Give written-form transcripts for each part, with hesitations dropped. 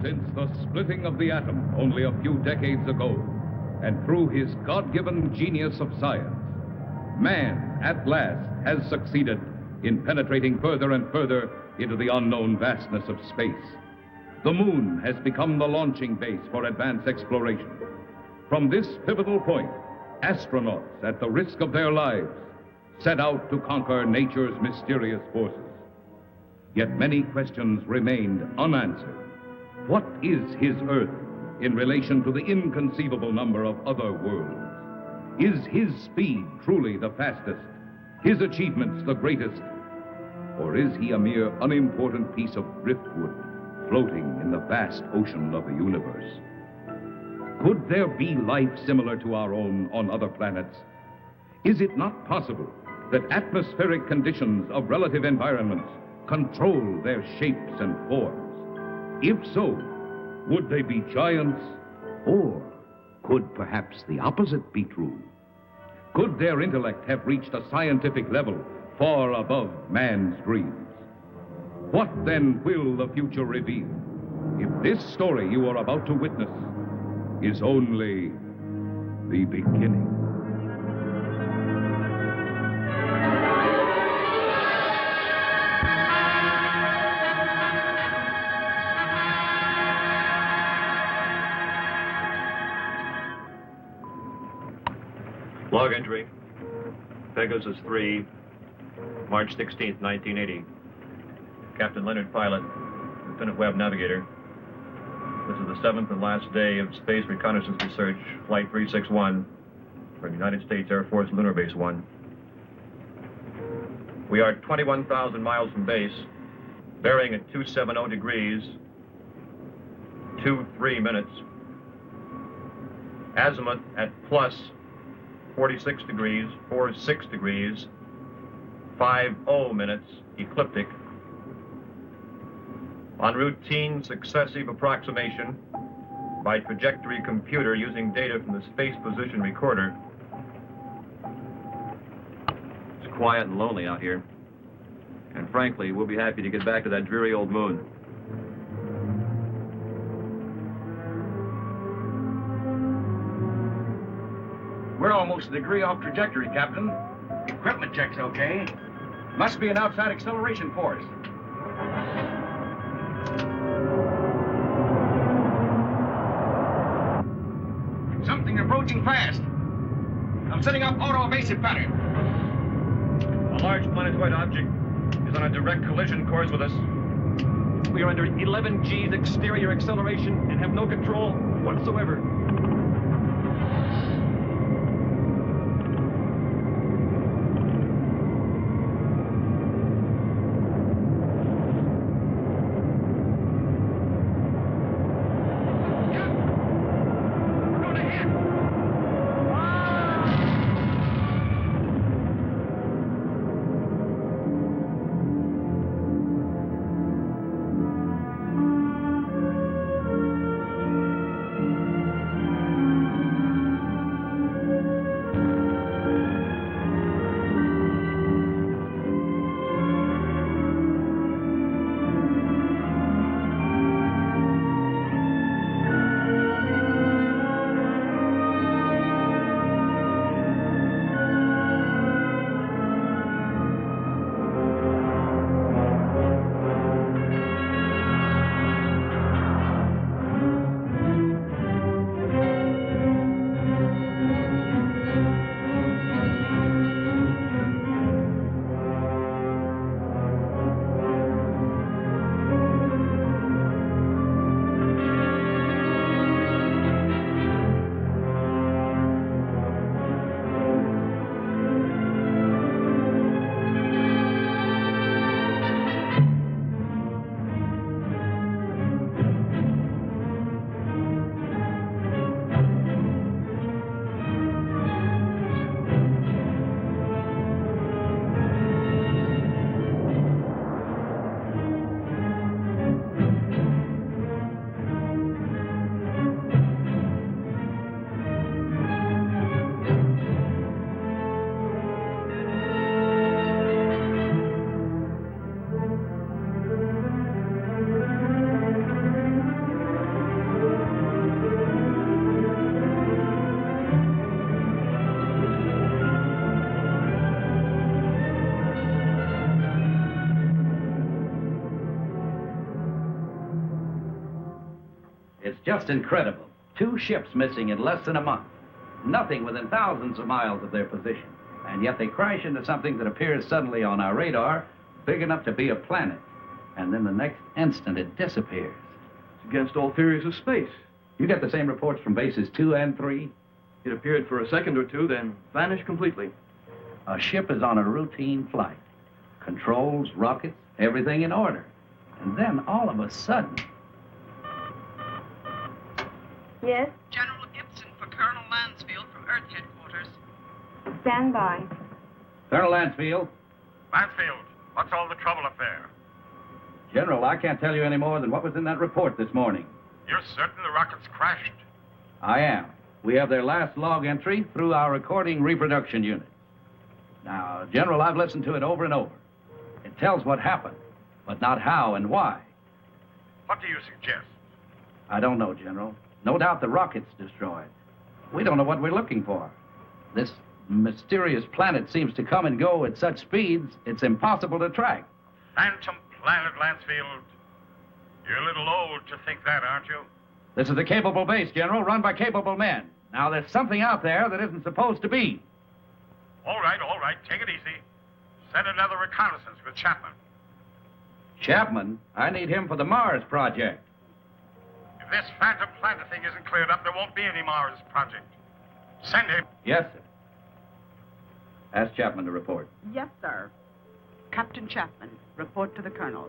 Since the splitting of the atom only a few decades ago, and through his God-given genius of science, man, at last, has succeeded in penetrating further and further into the unknown vastness of space. The moon has become the launching base for advanced exploration. From this pivotal point, astronauts, at the risk of their lives, set out to conquer nature's mysterious forces. Yet many questions remained unanswered. What is his Earth in relation to the inconceivable number of other worlds? Is his speed truly the fastest, his achievements the greatest? Or is he a mere unimportant piece of driftwood floating in the vast ocean of the universe? Could there be life similar to our own on other planets? Is it not possible that atmospheric conditions of relative environments control their shapes and forms? If so, would they be giants? Or could perhaps the opposite be true? Could their intellect have reached a scientific level far above man's dreams? What then will the future reveal if this story you are about to witness is only the beginning? Log entry, Pegasus 3, March 16th, 1980. Captain Leonard, pilot. Lieutenant Webb, navigator. This is the 7th and last day of Space Reconnaissance Research, Flight 361, from United States Air Force Lunar Base 1. We are 21,000 miles from base, bearing at 270 degrees, 23 minutes. Azimuth at plus 46 degrees, 46 degrees, 50 minutes, ecliptic. On routine successive approximation by trajectory computer using data from the space position recorder. It's quiet and lonely out here. And frankly, we'll be happy to get back to that dreary old moon. We're almost a degree off trajectory, Captain. Equipment check's okay. Must be an outside acceleration force. Something approaching fast. I'm setting up auto-evasive pattern. A large planetoid object is on a direct collision course with us. We are under 11 G's exterior acceleration and have no control whatsoever. It's just incredible. 2 ships missing in less than a month. Nothing within thousands of miles of their position. And yet they crash into something that appears suddenly on our radar, big enough to be a planet. And then the next instant it disappears. It's against all theories of space. You get the same reports from bases 2 and 3? It appeared for a second or two, then vanished completely. A ship is on a routine flight. Controls, rockets, everything in order. And then all of a sudden... Yes? General Gibson for Colonel Lansfield from Earth Headquarters. Stand by. Colonel Lansfield. Lansfield, what's all the trouble up there? General, I can't tell you any more than what was in that report this morning. You're certain the rockets crashed? I am. We have their last log entry through our recording reproduction unit. Now, General, I've listened to it over and over. It tells what happened, but not how and why. What do you suggest? I don't know, General. No doubt the rocket's destroyed. We don't know what we're looking for. This mysterious planet seems to come and go at such speeds, it's impossible to track. Phantom planet, Lansfield. You're a little old to think that, aren't you? This is a capable base, General, run by capable men. Now, there's something out there that isn't supposed to be. All right. Take it easy. Send another reconnaissance with Chapman. Chapman? I need him for the Mars project. If this phantom planet thing isn't cleared up, there won't be any Mars project. Send him. Yes, sir. Ask Chapman to report. Yes, sir. Captain Chapman, report to the Colonel.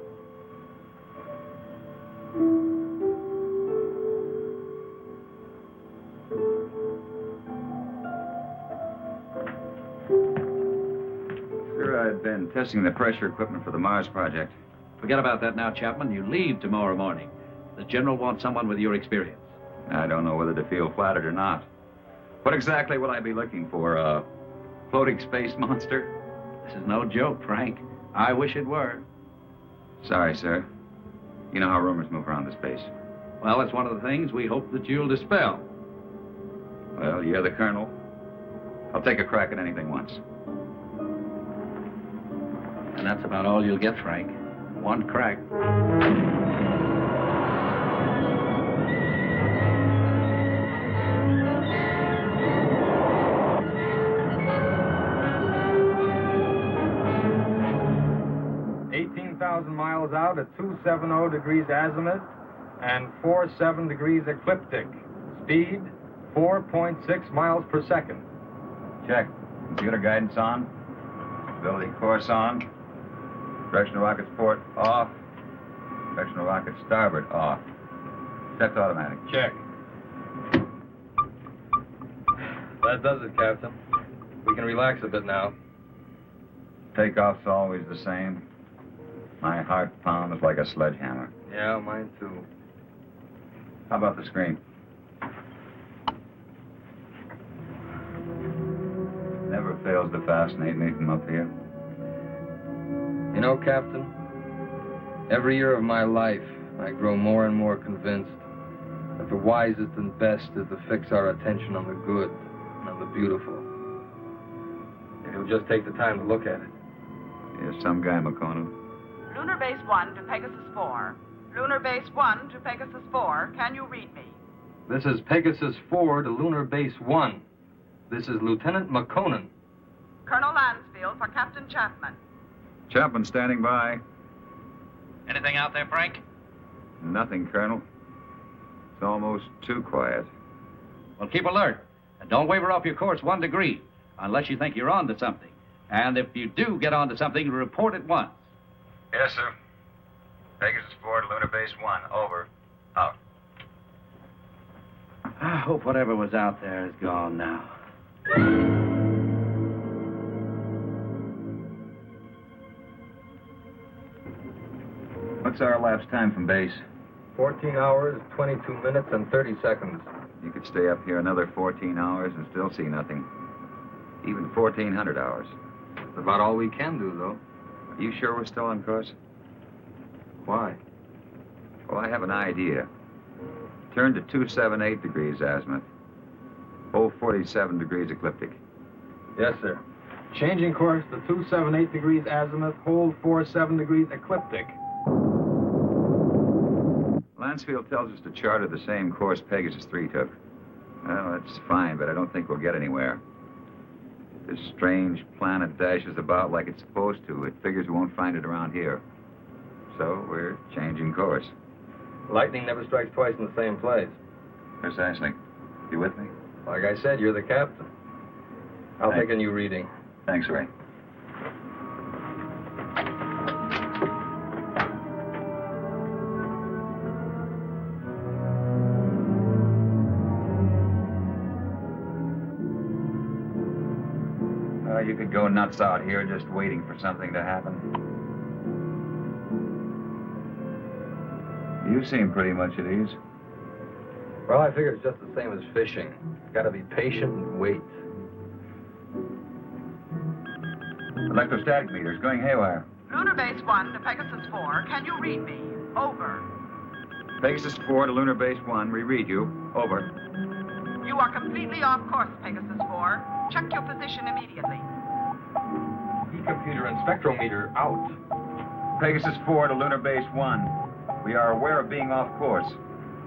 Sir, I've been testing the pressure equipment for the Mars project. Forget about that now, Chapman. You leave tomorrow morning. The General wants someone with your experience. I don't know whether to feel flattered or not. What exactly will I be looking for? A floating space monster? This is no joke, Frank. I wish it were. Sorry, sir. You know how rumors move around the space. Well, it's one of the things we hope that you'll dispel. Well, you're the colonel. I'll take a crack at anything once. And that's about all you'll get, Frank. One crack. Miles out at 270 degrees azimuth and 47 degrees ecliptic. Speed 4.6 miles per second. Check. Computer guidance on. Stability course on. Direction of rocket's port off. Direction of rocket starboard off. Set to automatic. Check. That does it, Captain. We can relax a bit now. Takeoff's always the same. My heart pounds like a sledgehammer. Yeah, mine too. How about the screen? Never fails to fascinate me from up here. You know, Captain, every year of my life, I grow more and more convinced that the wisest and best is to fix our attention on the good and on the beautiful. And you'll just take the time to look at it. You're some guy, Makonnen. Lunar Base 1 to Pegasus 4. Lunar Base 1 to Pegasus 4. Can you read me? This is Pegasus 4 to Lunar Base 1. This is Lieutenant Makonnen. Colonel Lansfield for Captain Chapman. Chapman standing by. Anything out there, Frank? Nothing, Colonel. It's almost too quiet. Well, keep alert. And don't waver off your course 1 degree, unless you think you're on to something. And if you do get on to something, report at once. Yes, sir. Pegasus 4 to Lunar Base 1. Over. Out. I hope whatever was out there is gone now. What's our elapsed time from base? 14 hours, 22 minutes, and 30 seconds. You could stay up here another 14 hours and still see nothing. Even 1,400 hours. That's about all we can do, though. Are you sure we're still on course? Why? Well, I have an idea. Turn to 278 degrees azimuth. Hold 47 degrees ecliptic. Yes, sir. Changing course to 278 degrees azimuth, hold 47 degrees ecliptic. Lansfield tells us to charter the same course Pegasus 3 took. Well, that's fine, but I don't think we'll get anywhere. This strange planet dashes about like it's supposed to. It figures we won't find it around here. So we're changing course. Lightning never strikes twice in the same place. Precisely. You with me? Like I said, you're the captain. I'll take a new reading. Thanks, Ray. You could go nuts out here just waiting for something to happen. You seem pretty much at ease. Well, I figure it's just the same as fishing. Gotta be patient and wait. Electrostatic meters going haywire. Lunar Base 1 to Pegasus 4. Can you read me? Over. Pegasus 4 to Lunar Base 1. We read you. Over. You are completely off course, Pegasus 4. Check your position immediately. E-computer and spectrometer out. Pegasus 4 to Lunar Base 1. We are aware of being off course.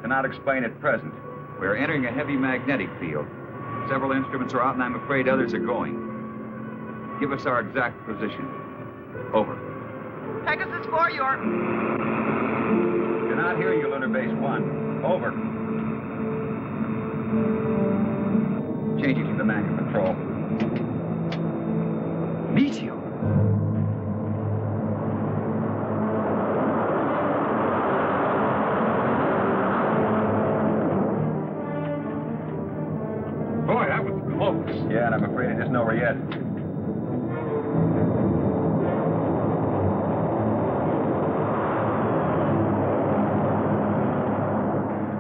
Cannot explain at present. We are entering a heavy magnetic field. Several instruments are out, and I'm afraid others are going. Give us our exact position. Over. Pegasus 4, you're... Cannot hear you, Lunar Base 1. Over. Changing to the manual control. Meteor. Boy, that was close. Yeah, and I'm afraid it isn't over yet.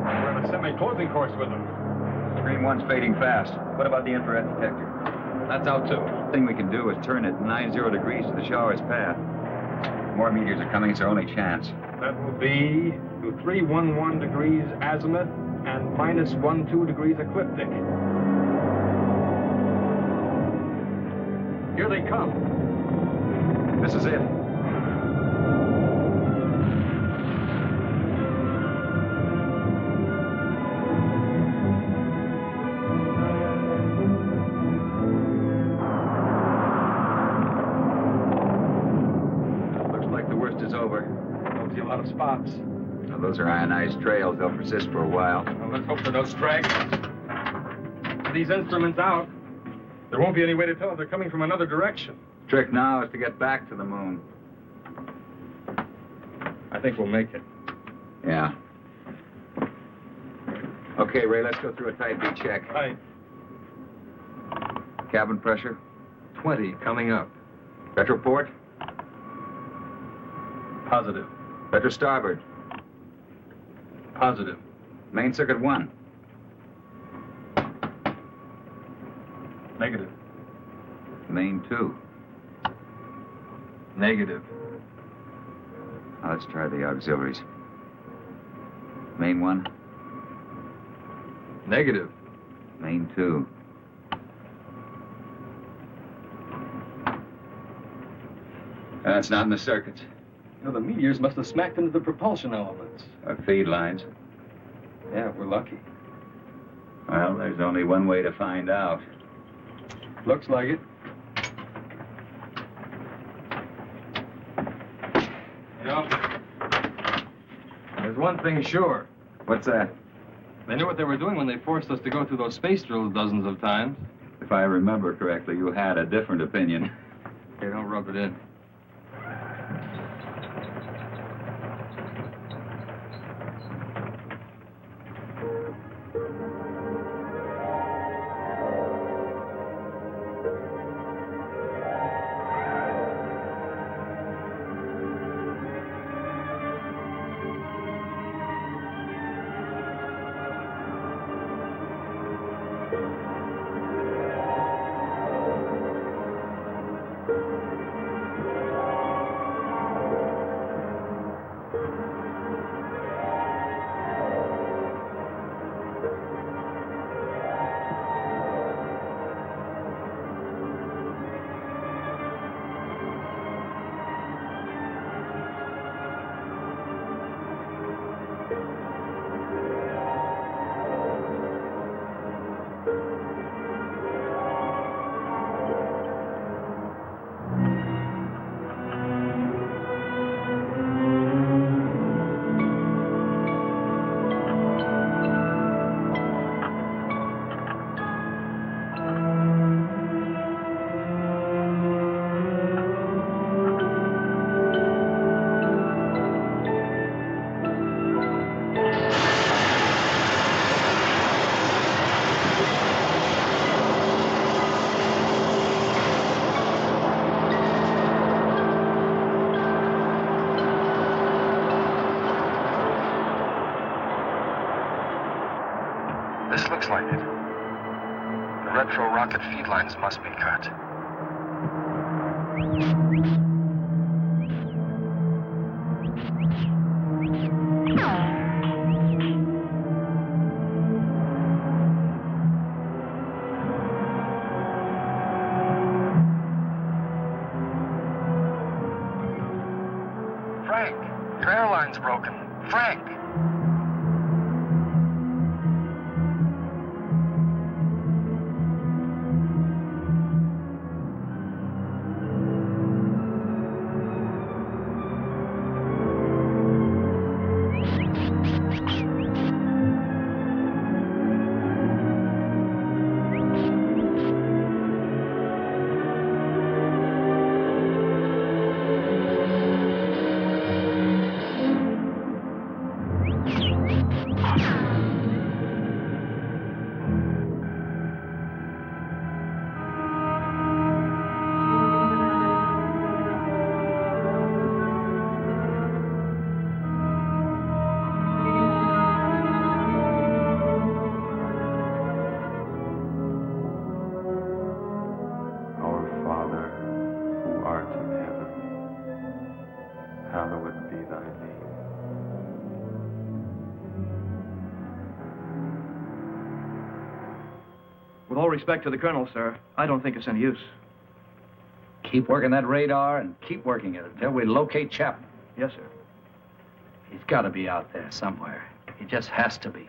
We're on a semi-closing course with them. Screen 1's fading fast. What about the infrared detector? That's out, too. The thing we can do is turn it 90 degrees to the shower's path. More meteors are coming. It's our only chance. That will be to 311 degrees azimuth and minus 12 degrees ecliptic. Here they come. This is it. Looks like the worst is over. Don't see a lot of spots. Now, those are ionized trails. They'll persist for a while. Well, let's hope for no stragglers. With these instruments out, there won't be any way to tell if they're coming from another direction. Trick now is to get back to the moon. I think we'll make it. Yeah. Okay, Ray, let's go through a tight beat check. Right. Cabin pressure. 20 coming up. Retroport. Positive. Retro starboard. Positive. Main circuit 1. Negative. Main 2. Negative. Now let's try the auxiliaries. Main 1. Negative. Main 2. That's not in the circuits. You know, the meteors must have smacked into the propulsion elements. Or feed lines. Yeah, we're lucky. Well, there's only one way to find out. Looks like it. Yeah. There's one thing sure. What's that? They knew what they were doing when they forced us to go through those space drills dozens of times. If I remember correctly, you had a different opinion. Hey, don't rub it in. Looks like it. The retro rocket feed lines must be cut. Frank, your airline's broken. Frank! With all respect to the colonel, sir, I don't think it's any use. Keep working that radar and keep working it until we locate Chapman. Yes, sir. He's got to be out there somewhere. He just has to be.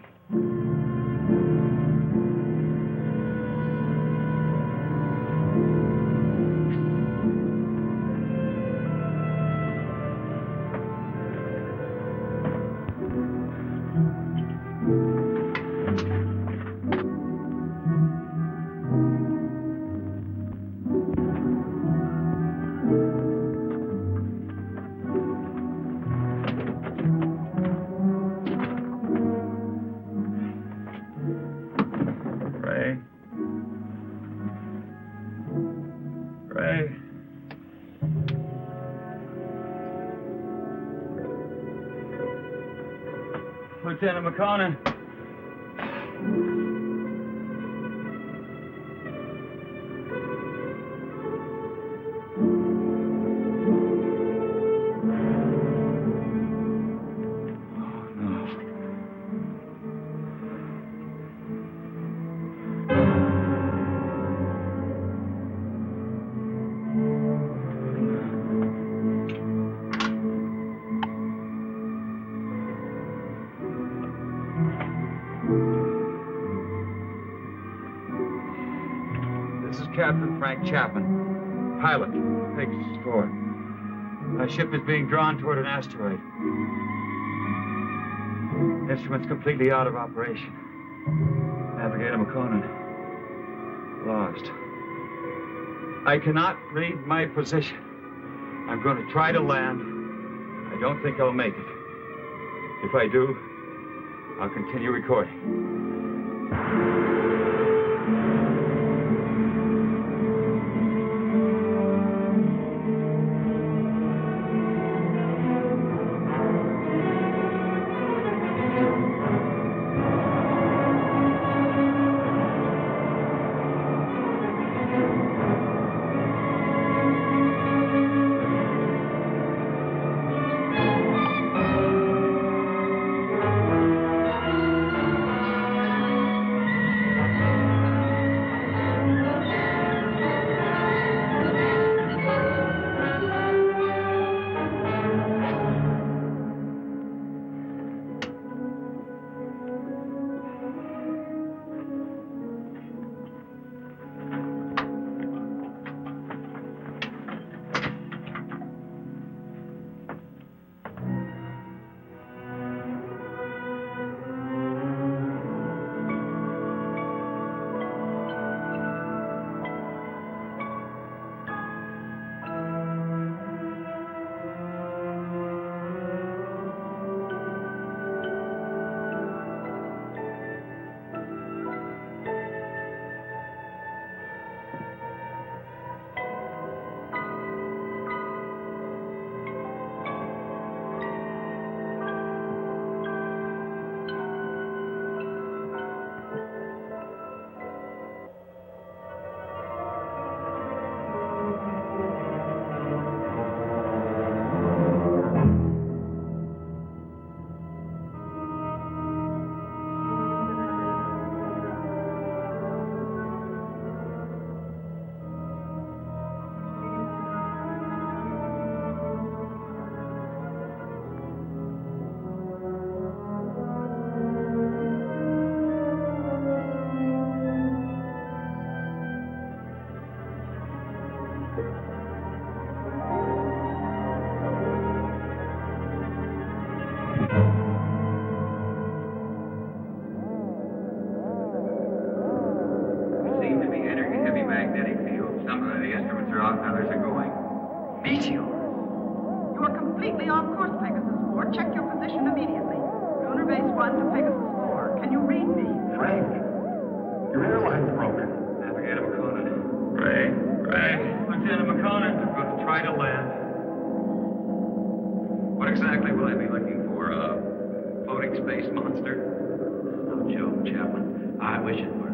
Lieutenant Makonnen. Captain Frank Chapman, pilot, Pegasus 4. My ship is being drawn toward an asteroid. Instruments completely out of operation. Navigator Makonnen, lost. I cannot read my position. I'm going to try to land. I don't think I'll make it. If I do, I'll continue recording. We seem to be entering a heavy magnetic field. Some of the instruments are off, others are going. Meteor! You are completely off course, Pegasus 4. Check your position immediately. Lunar Base 1 to Pegasus 4. Can you read me? Frank, your airline's broken. Navigator Makonnen. Ray? Lieutenant Makonnen, I'm going to try to land. What exactly will I be looking for? A floating space monster? No joke, Chapman. I wish it were.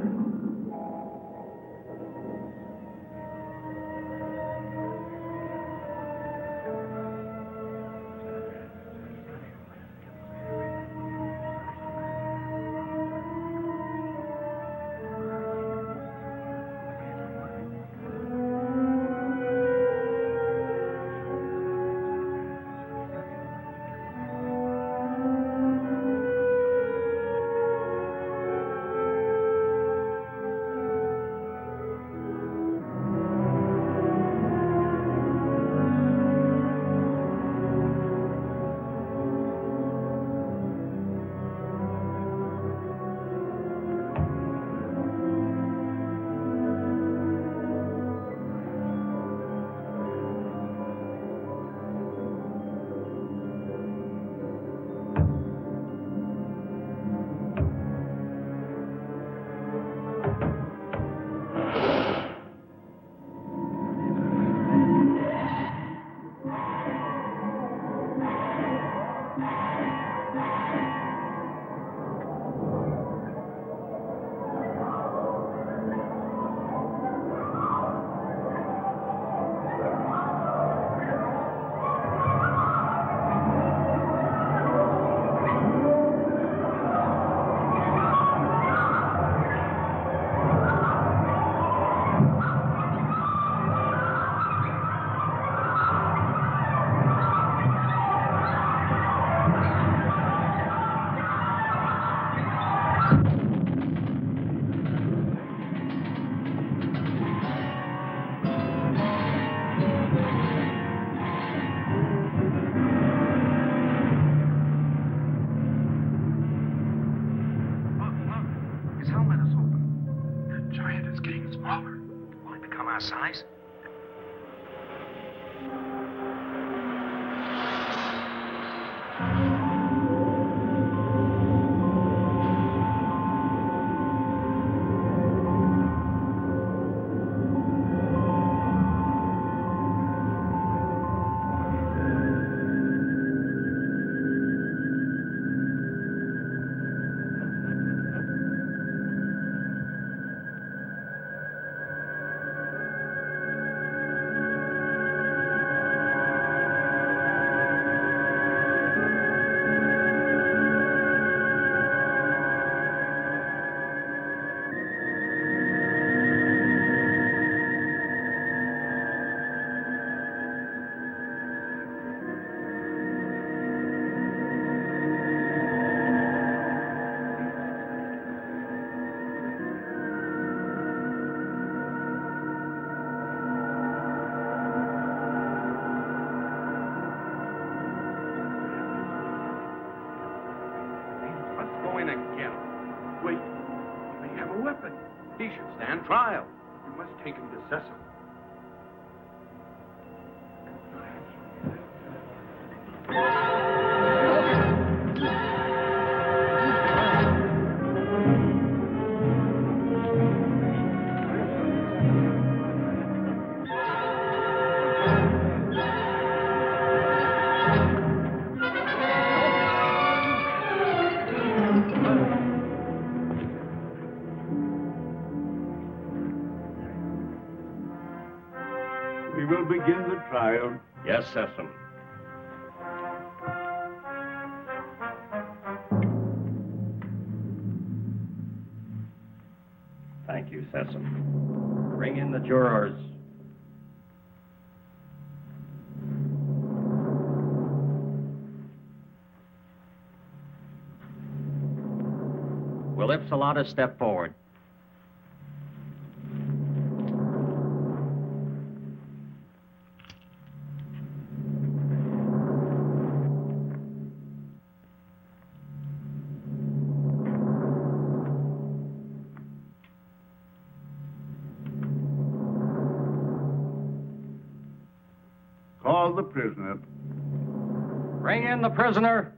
Our size? He should stand trial. You must take him to Sessom. We will begin the trial. Yes, Sessom. Thank you, Sessom. Bring in the jurors. Will Ipsilata step forward? Call the prisoner. Bring in the prisoner.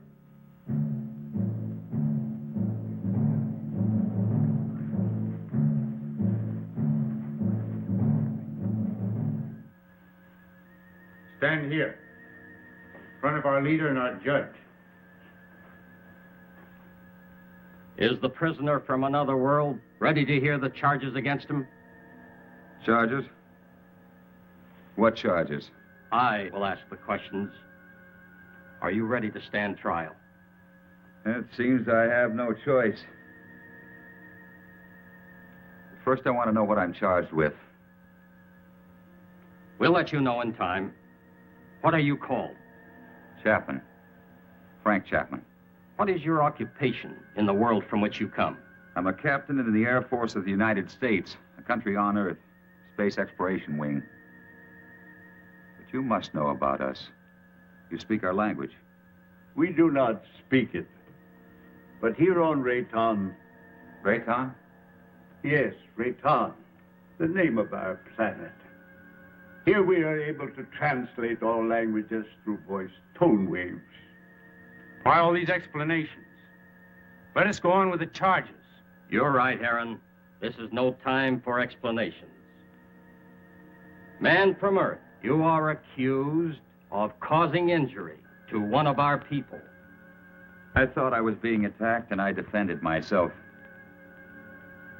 Stand here, in front of our leader and our judge. Is the prisoner from another world ready to hear the charges against him? Charges? What charges? I will ask the questions. Are you ready to stand trial? It seems I have no choice. First, I want to know what I'm charged with. We'll let you know in time. What are you called? Chapman. Frank Chapman. What is your occupation in the world from which you come? I'm a captain in the Air Force of the United States, a country on Earth, Space Exploration Wing. But you must know about us. You speak our language. We do not speak it. But here on Rayton... Rayton? Yes, Rayton, the name of our planet. Here we are able to translate all languages through voice tone waves. Why all these explanations? Let us go on with the charges. You're right, Herron. This is no time for explanations. Man from Earth, you are accused of causing injury to one of our people. I thought I was being attacked, and I defended myself.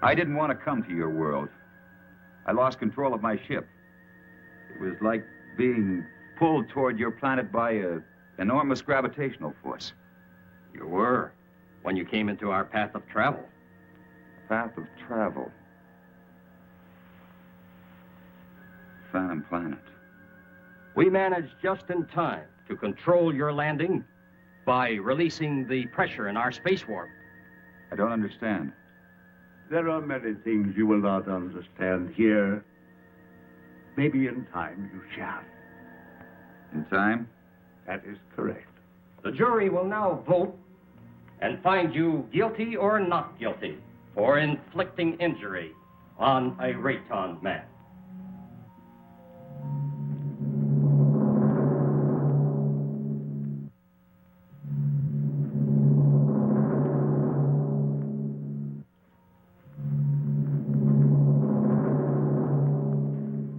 I didn't want to come to your world. I lost control of my ship. It was like being pulled toward your planet by an enormous gravitational force. You were, when you came into our path of travel. Path of travel. Phantom planet. We managed just in time to control your landing by releasing the pressure in our space warp. I don't understand. There are many things you will not understand here. Maybe in time you shall. In time? That is correct. The jury will now vote and find you guilty or not guilty for inflicting injury on a Rayton man.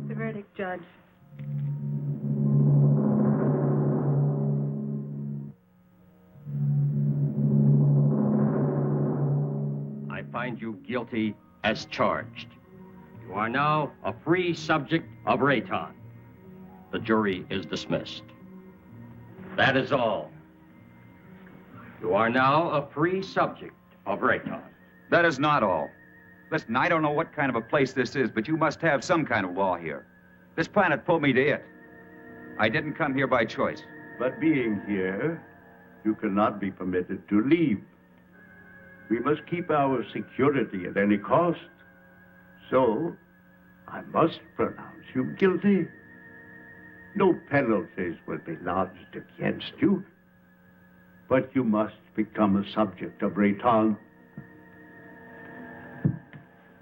The verdict, Judge. I find you guilty as charged. You are now a free subject of Rayton. The jury is dismissed. That is all. You are now a free subject of Rayton. That is not all. Listen, I don't know what kind of a place this is, but you must have some kind of law here. This planet pulled me to it. I didn't come here by choice. But being here, you cannot be permitted to leave. We must keep our security at any cost. So, I must pronounce you guilty. No penalties will be lodged against you. But you must become a subject of Rayton.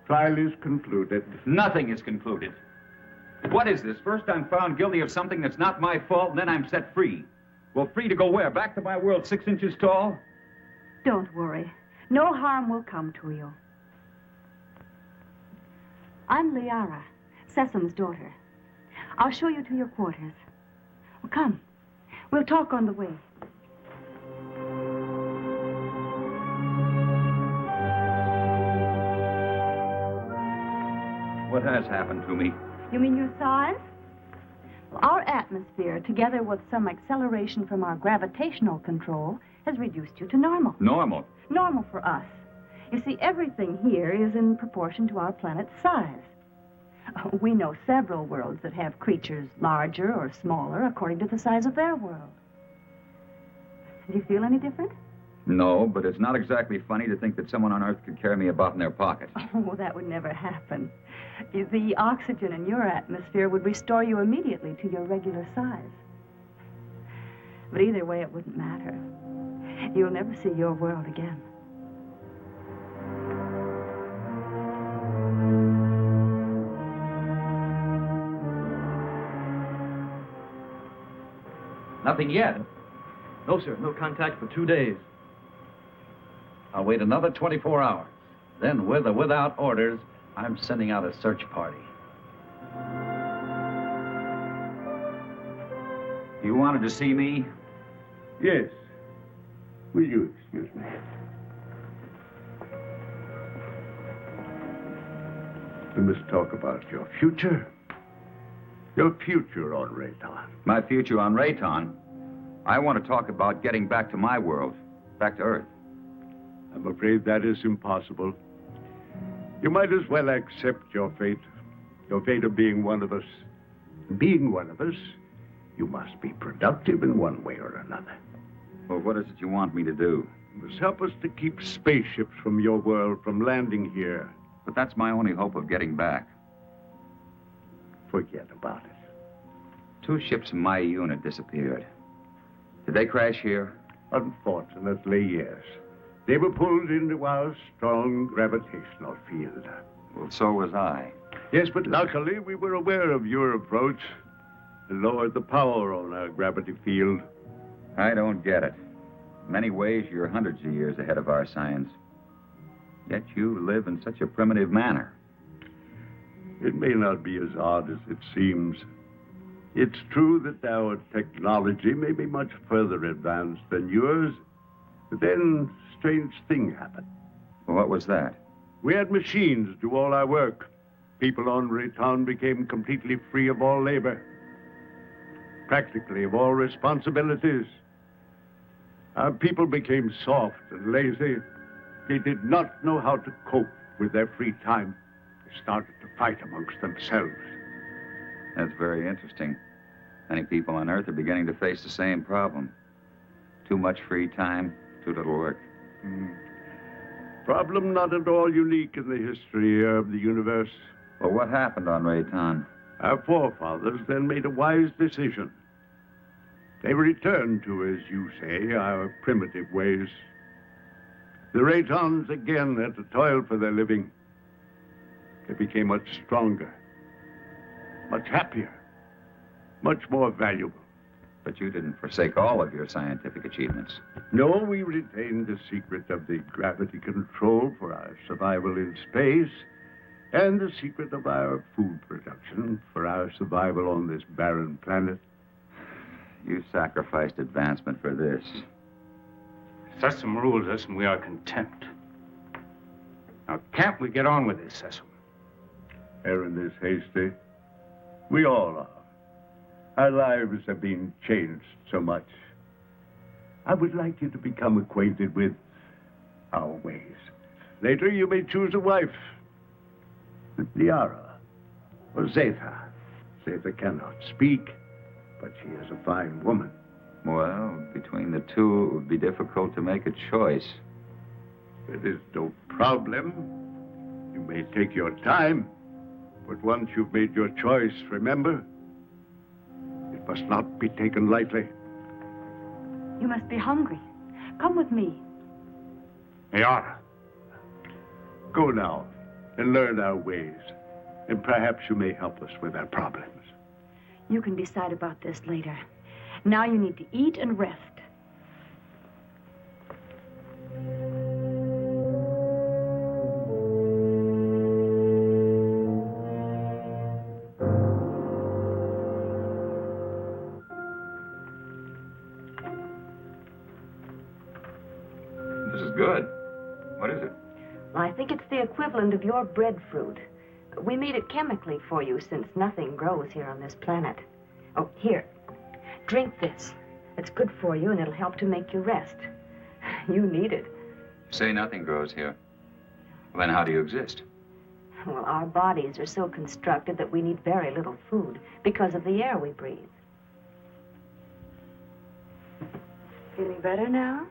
Trial is concluded. Nothing is concluded. What is this? First I'm found guilty of something that's not my fault, and then I'm set free. Well, free to go where? Back to my world 6 inches tall? Don't worry. No harm will come to you. I'm Liara, Sessom's daughter. I'll show you to your quarters. Well, come. We'll talk on the way. What has happened to me? You mean your size? Well, our atmosphere, together with some acceleration from our gravitational control, has reduced you to normal. Normal? Normal for us. You see, everything here is in proportion to our planet's size. We know several worlds that have creatures larger or smaller according to the size of their world. Do you feel any different? No, but it's not exactly funny to think that someone on Earth could carry me about in their pocket. Oh, that would never happen. The oxygen in your atmosphere would restore you immediately to your regular size. But either way, it wouldn't matter. You'll never see your world again. Nothing yet. No, sir. No contact for 2 days. I'll wait another 24 hours. Then, with or without orders, I'm sending out a search party. You wanted to see me? Yes. Will you excuse me? We must talk about your future. Your future on Rayton. My future on Rayton? I want to talk about getting back to my world, back to Earth. I'm afraid that is impossible. You might as well accept your fate of being one of us. Being one of us, you must be productive in one way or another. Well, what is it you want me to do? You must help us to keep spaceships from your world from landing here. But that's my only hope of getting back. Forget about it. 2 ships in my unit disappeared. Did they crash here? Unfortunately, yes. They were pulled into our strong gravitational field. Well, so was I. Yes, but luckily we were aware of your approach and lowered the power on our gravity field. I don't get it. In many ways, you're hundreds of years ahead of our science. Yet you live in such a primitive manner. It may not be as odd as it seems. It's true that our technology may be much further advanced than yours, but then a strange thing happened. Well, what was that? We had machines do all our work. People on Rayton became completely free of all labor, practically of all responsibilities. Our people became soft and lazy. They did not know how to cope with their free time. They started to fight amongst themselves. That's very interesting. Many people on Earth are beginning to face the same problem. Too much free time, too little work. Problem not at all unique in the history of the universe. Well, what happened on Rayton? Our forefathers then made a wise decision. They returned to, as you say, our primitive ways. The Raytons again had to toil for their living. They became much stronger, much happier, much more valuable. But you didn't forsake all of your scientific achievements. No, we retained the secret of the gravity control for our survival in space, and the secret of our food production for our survival on this barren planet. You sacrificed advancement for this. Sessom rules us, and we are content. Now, can't we get on with this, Sessom? Herron is hasty. We all are. Our lives have been changed so much. I would like you to become acquainted with our ways. Later, you may choose a wife. Liara or Zetha. Zetha cannot speak, but she is a fine woman. Well, between the two, it would be difficult to make a choice. It is no problem. You may take your time, but once you've made your choice, remember, it must not be taken lightly. You must be hungry. Come with me. Liara. Go now and learn our ways, and perhaps you may help us with our problems. You can decide about this later. Now you need to eat and rest. This is good. What is it? Well, I think it's the equivalent of your breadfruit. We made it chemically for you since nothing grows here on this planet. Oh, here. Drink this. It's good for you and it'll help to make you rest. You need it. Say nothing grows here. Well, then how do you exist? Well, our bodies are so constructed that we need very little food because of the air we breathe. Feeling better now?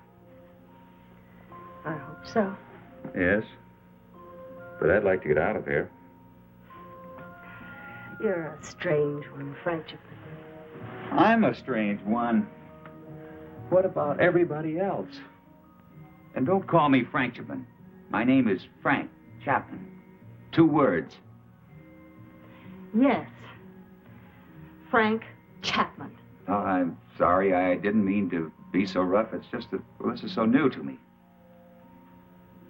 I hope so. Yes. But I'd like to get out of here. You're a strange one, Frenchman. I'm a strange one. What about everybody else? And don't call me Frenchman. My name is Frank Chapman. 2 words. Yes. Frank Chapman. Oh, I'm sorry. I didn't mean to be so rough. It's just that well, this is so new to me.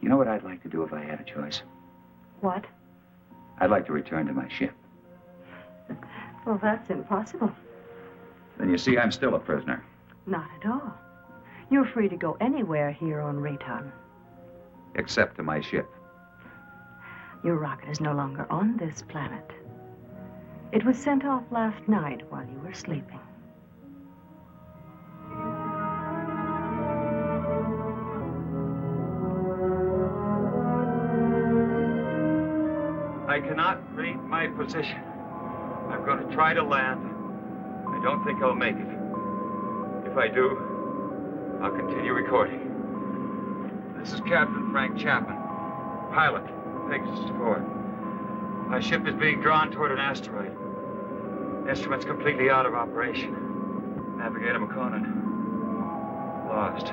You know what I'd like to do if I had a choice? What? I'd like to return to my ship. Well, that's impossible. Then you see, I'm still a prisoner. Not at all. You're free to go anywhere here on Rayton. Except to my ship. Your rocket is no longer on this planet. It was sent off last night while you were sleeping. I cannot read my position. I'm going to try to land. I don't think I'll make it. If I do, I'll continue recording. This is Captain Frank Chapman, pilot, Pegasus 4. My ship is being drawn toward an asteroid. Instruments completely out of operation. Navigator Makonnen, lost.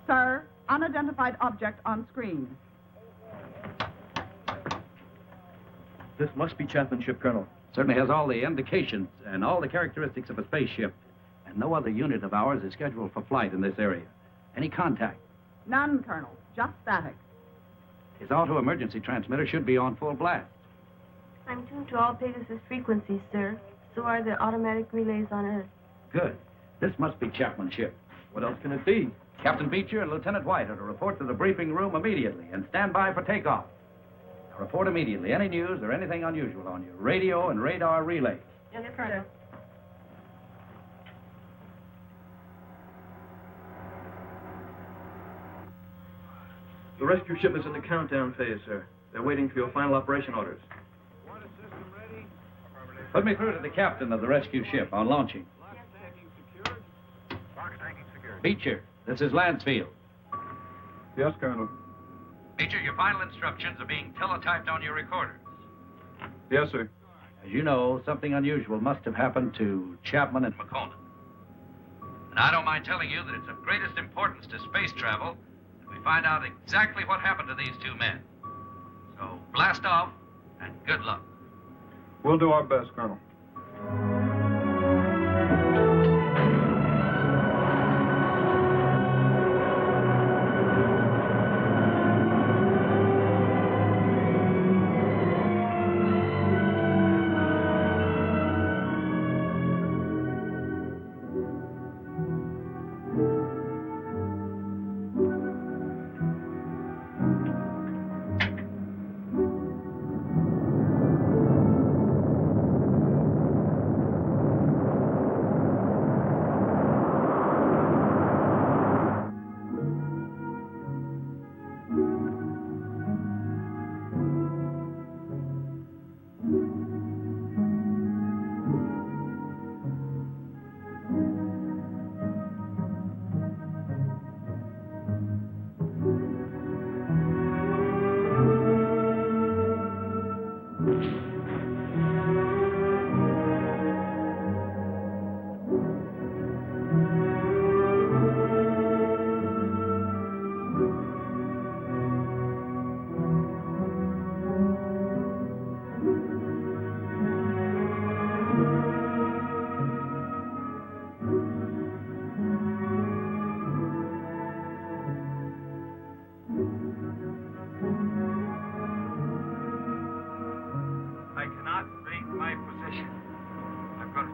Sir, unidentified object on screen. This must be Chapman's ship, Colonel. Certainly has all the indications and all the characteristics of a spaceship. And no other unit of ours is scheduled for flight in this area. Any contact? None, Colonel. Just static. His auto-emergency transmitter should be on full blast. I'm tuned to all Pegasus frequencies, sir. So are the automatic relays on Earth. Good. This must be Chapman's ship. What else can it be? Captain Beecher and Lieutenant White are to report to the briefing room immediately and stand by for takeoff. Now report immediately any news or anything unusual on your radio and radar relays. Yes, Colonel. The rescue ship is in the countdown phase, sir. They're waiting for your final operation orders. Put me through to the captain of the rescue ship on launching. Beecher, this is Lansfield. Yes, Colonel. Beecher, your final instructions are being teletyped on your recorders. Yes, sir. As you know, something unusual must have happened to Chapman and Makonnen. And I don't mind telling you that it's of greatest importance to space travel that we find out exactly what happened to these two men. So blast off and good luck. We'll do our best, Colonel.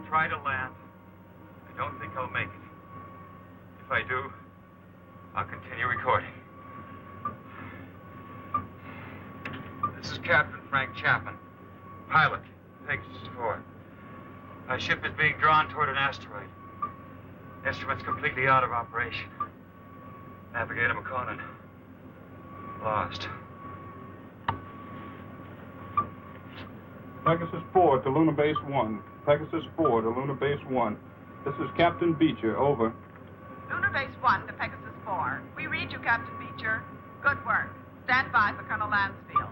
Try to land. I don't think I'll make it. If I do, I'll continue recording. This is Captain Frank Chapman, pilot, Pegasus 4. My ship is being drawn toward an asteroid. Instruments completely out of operation. Navigator Makonnen, lost. Pegasus 4 to Lunar Base 1. Pegasus 4 to Lunar Base 1. This is Captain Beecher, over. Lunar Base 1 to Pegasus 4. We read you, Captain Beecher. Good work. Stand by for Colonel Lansfield.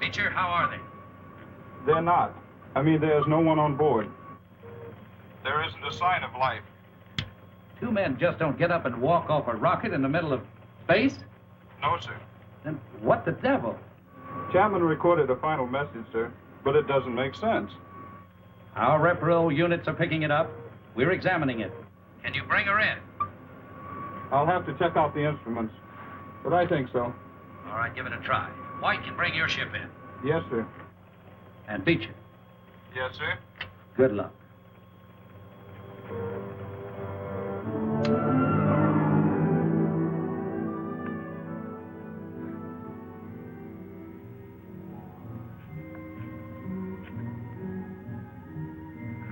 Beecher, how are they? They're not. I mean, there's no one on board. There isn't a sign of life. Two men just don't get up and walk off a rocket in the middle of space? No, sir. Then what the devil? Chapman recorded a final message, sir, but it doesn't make sense. Our repro units are picking it up. We're examining it. Can you bring her in? I'll have to check out the instruments, but I think so. All right, give it a try. White can bring your ship in. Yes, sir. And Beecher. Yes, sir. Good luck.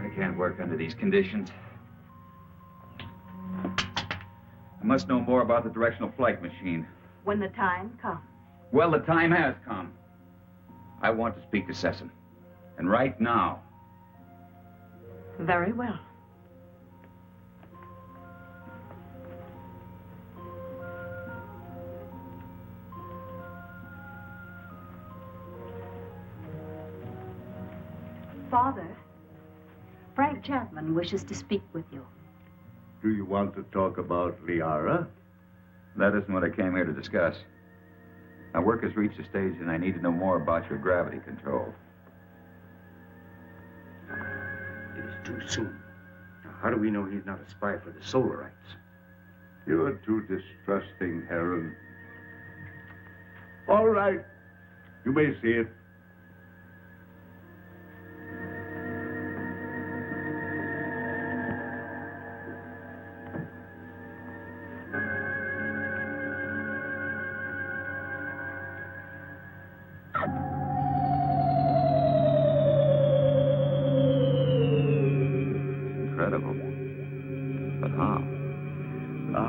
I can't work under these conditions. I must know more about the directional flight machine. When the time comes. Well, the time has come. I want to speak to Sessom. And right now. Very well. Father, Frank Chapman wishes to speak with you. Do you want to talk about Liara? That isn't what I came here to discuss. My work has reached a stage and I need to know more about your gravity control. It is too soon. Now, how do we know he's not a spy for the Solarites? You are too distrusting, Herron. All right. You may see it.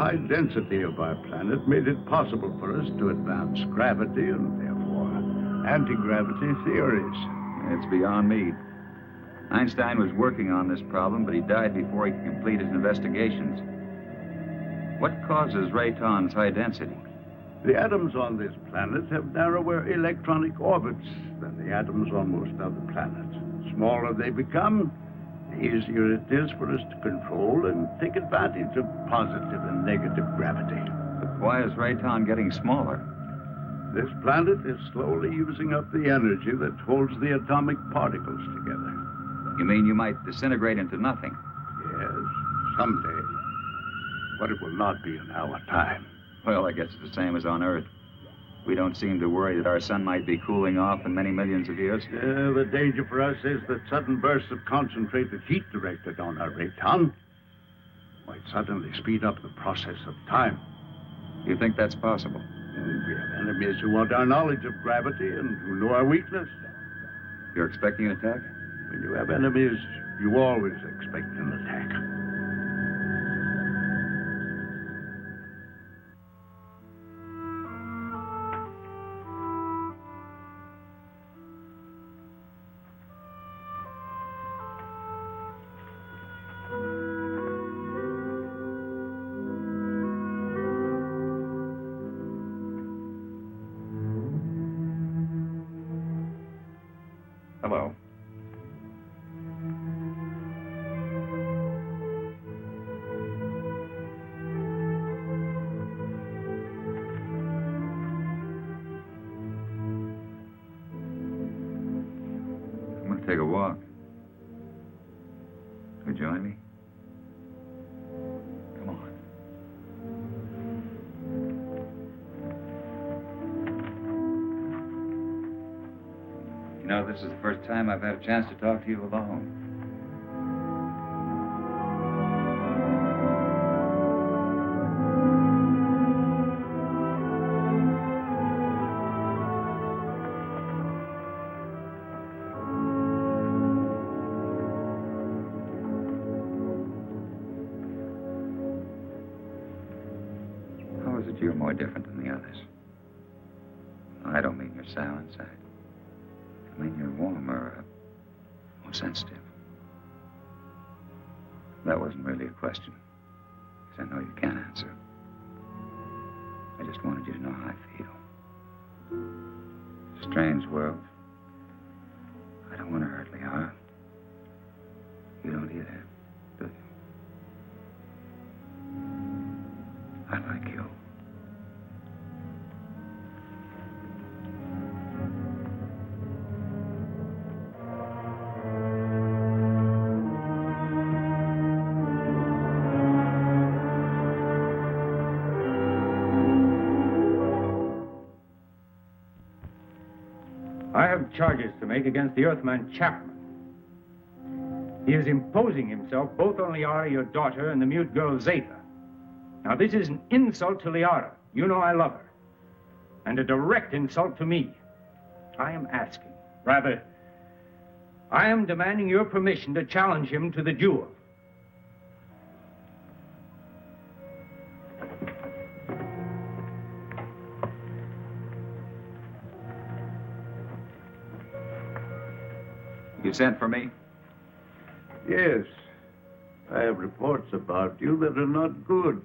The density of our planet made it possible for us to advance gravity and therefore anti-gravity theories. It's beyond me. Einstein was working on this problem, but he died before he could complete his investigations. What causes Rayton's high density? The atoms on this planet have narrower electronic orbits than the atoms on most other planets. The smaller they become, the easier it is for us to control and take advantage of positive and negative gravity. But why is Rayton getting smaller? This planet is slowly using up the energy that holds the atomic particles together. You mean you might disintegrate into nothing? Yes, someday. But it will not be in our time. Well, I guess it's the same as on Earth. We don't seem to worry that our sun might be cooling off in many millions of years. The danger for us is that sudden bursts of concentrated heat directed on our Rayton might suddenly speed up the process of time. You think that's possible? We have enemies who want our knowledge of gravity and who know our weakness. You're expecting an attack? When you have enemies, you always expect an attack. Hello. I'm going to take a walk. Will you join me? Come on. You know, this is the first time I've had a chance to talk to you alone. How is it you're more different than the others? I don't mean you're sour inside. I mean, you're warmer, more sensitive. That wasn't really a question, because I know you can't answer. I just wanted you to know how I feel. It's a strange world. I don't want to hurt Liara. You don't either, do you? I like you. Webb charges to make against the Earthman Chapman. He is imposing himself both on Liara, your daughter, and the mute girl Zetha. Now, this is an insult to Liara. You know I love her. And a direct insult to me. I am asking, rather, I am demanding your permission to challenge him to the duel. You sent for me? Yes. I have reports about you that are not good.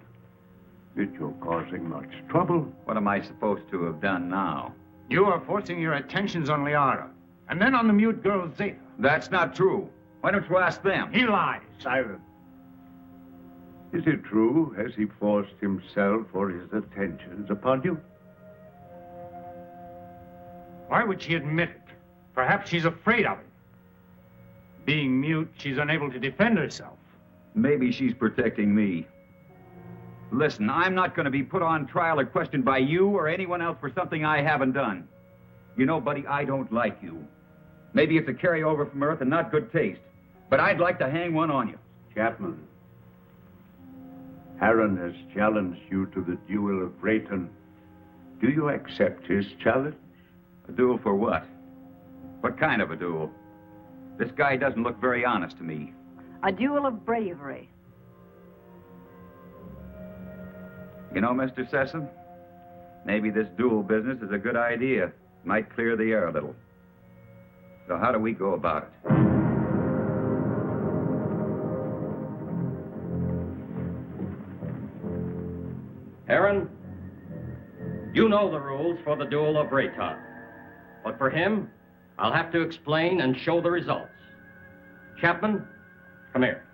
That you're causing much trouble. What am I supposed to have done now? You are forcing your attentions on Liara, and then on the mute girl Zetha. That's not true. Why don't you ask them? He lies. Silence. Is it true? Has he forced himself or his attentions upon you? Why would she admit it? Perhaps she's afraid of him. Being mute, she's unable to defend herself. Maybe she's protecting me. Listen, I'm not going to be put on trial or questioned by you or anyone else for something I haven't done. You know, buddy, I don't like you. Maybe it's a carryover from Earth and not good taste, but I'd like to hang one on you. Chapman, Herron has challenged you to the duel of Rayton. Do you accept his challenge? A duel for what? What kind of a duel? This guy doesn't look very honest to me. A duel of bravery. You know, Mr. Sessom, maybe this duel business is a good idea. Might clear the air a little. So how do we go about it? Herron, you know the rules for the duel of Rayton. But for him, I'll have to explain and show the results. Chapman, come here.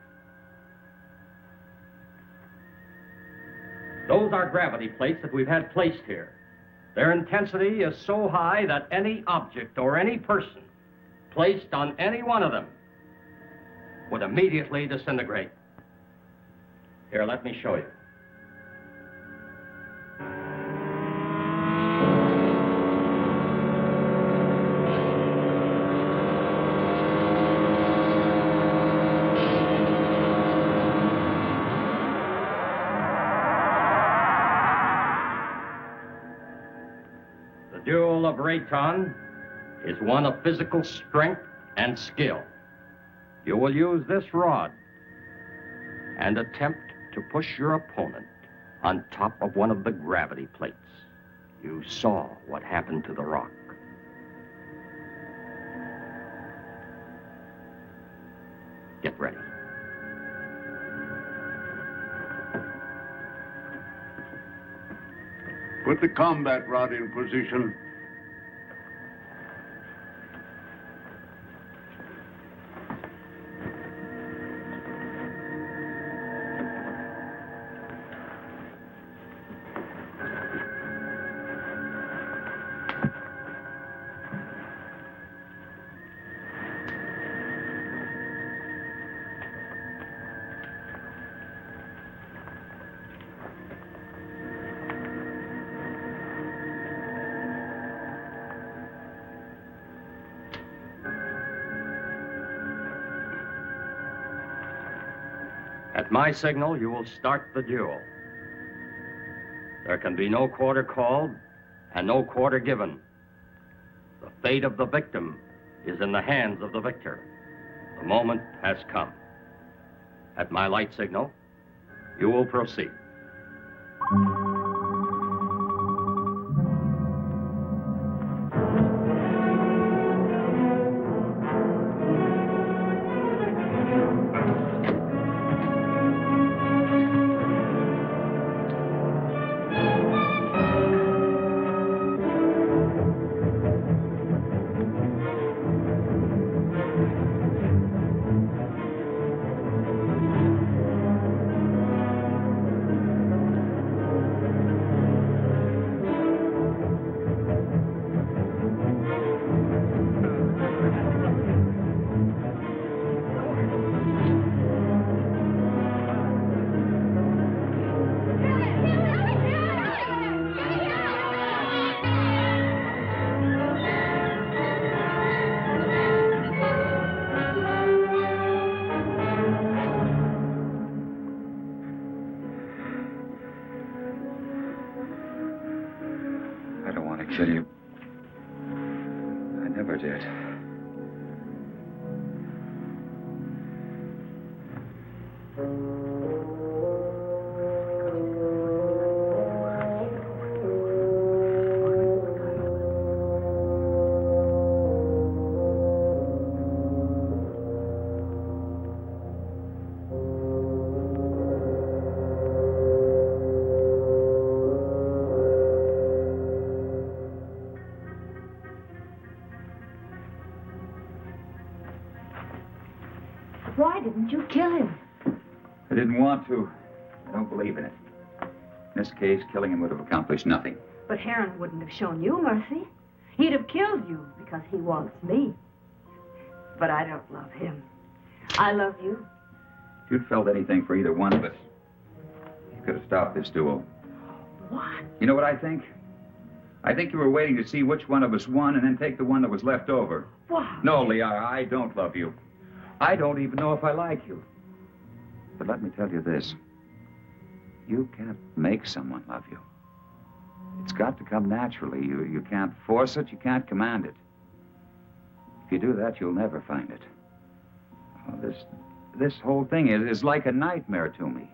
Those are gravity plates that we've had placed here. Their intensity is so high that any object or any person placed on any one of them would immediately disintegrate. Here, let me show you. The duel of Rayton is one of physical strength and skill. You will use this rod and attempt to push your opponent on top of one of the gravity plates. You saw what happened to the rock. Get ready. Put the combat rod in position. At my signal, you will start the duel. There can be no quarter called and no quarter given. The fate of the victim is in the hands of the victor. The moment has come. At my light signal, you will proceed. tell you, I never did. Why didn't you kill him? I didn't want to. I don't believe in it. In this case, killing him would have accomplished nothing. But Herron wouldn't have shown you mercy. He'd have killed you because he wants me. But I don't love him. I love you. If you'd felt anything for either one of us, you could have stopped this duel. What? You know what I think? I think you were waiting to see which one of us won and then take the one that was left over. Why? No, Liara, I don't love you. I don't even know if I like you. But let me tell you this. You can't make someone love you. It's got to come naturally. You can't force it, you can't command it. If you do that, you'll never find it. Oh, this whole thing is like a nightmare to me.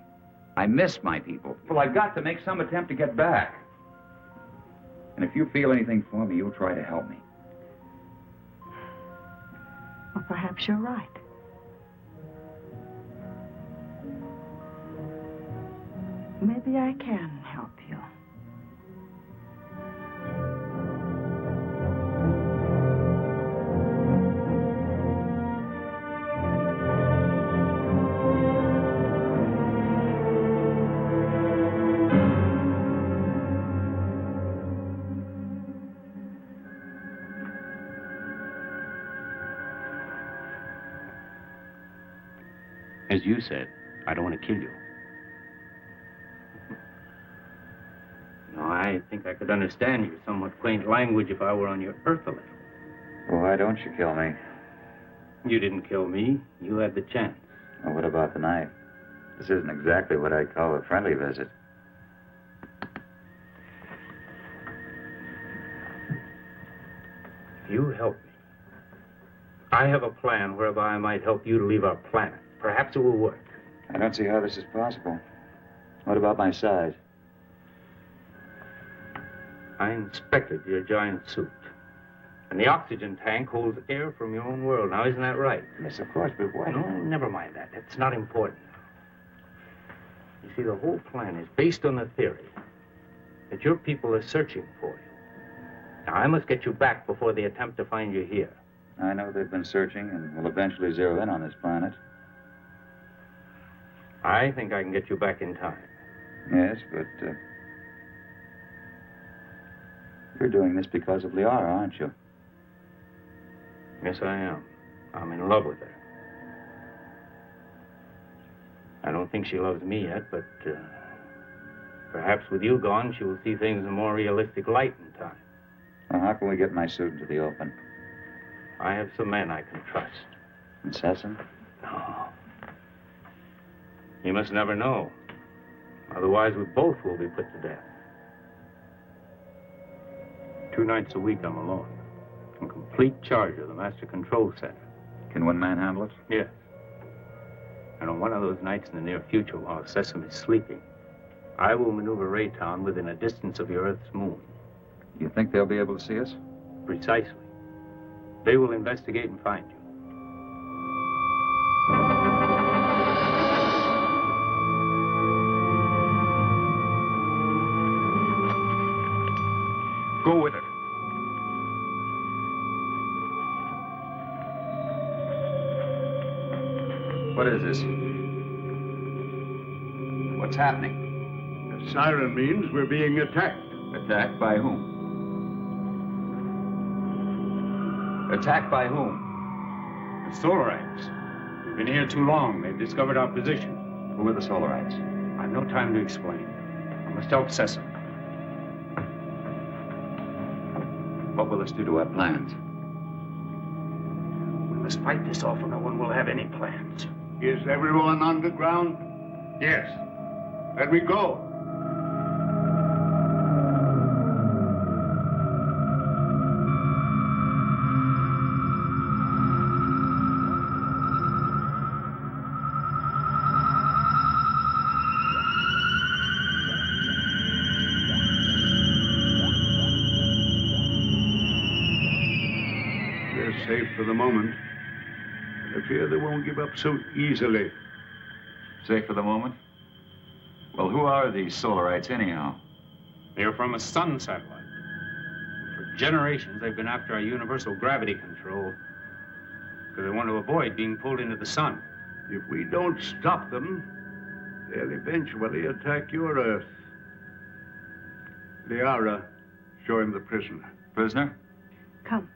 I miss my people. Well, I've got to make some attempt to get back. And if you feel anything for me, you'll try to help me. Well, perhaps you're right. Maybe I can help you. As you said, I don't want to kill you. No, I think I could understand your somewhat quaint language if I were on your Earth a little. Well, why don't you kill me? You didn't kill me. You had the chance. Well, what about the knife? This isn't exactly what I'd call a friendly visit. If you help me, I have a plan whereby I might help you to leave our planet. Perhaps it will work. I don't see how this is possible. What about my size? I inspected your giant suit. And the oxygen tank holds air from your own world. Now, isn't that right? Yes, of course, but why? No, never mind that. It's not important. You see, the whole plan is based on the theory that your people are searching for you. Now, I must get you back before they attempt to find you here. I know they've been searching and will eventually zero in on this planet. I think I can get you back in time. Yes, but you're doing this because of Liara, aren't you? Yes, I am. I'm in love with her. I don't think she loves me yet, but perhaps with you gone, she will see things in a more realistic light in time. Well, how can we get my suit into the open? I have some men I can trust. In Sessom? No. You must never know. Otherwise, we both will be put to death. 2 nights a week, I'm alone. In complete charge of the Master Control Center. Can one man handle it? Yes. And on one of those nights in the near future, while Sessom is sleeping, I will maneuver Raytown within a distance of your Earth's moon. You think they'll be able to see us? Precisely. They will investigate and find you. Go with it. What is this? What's happening? The siren means we're being attacked. Attacked by whom? Attacked by whom? The Solarites. We've been here too long. They've discovered our position. Who are the Solarites? I've no time to explain. I must help Sessom. What will this do to our plans? We must fight this off or no one will have any plans. Is everyone on the ground? Yes. Let me go. won't give up so easily. Safe for the moment? Well, who are these Solarites anyhow? They're from a sun satellite. For generations, they've been after our universal gravity control because they want to avoid being pulled into the sun. If we don't stop them, they'll eventually attack your Earth. Liara, show him the prisoner. Prisoner? Come.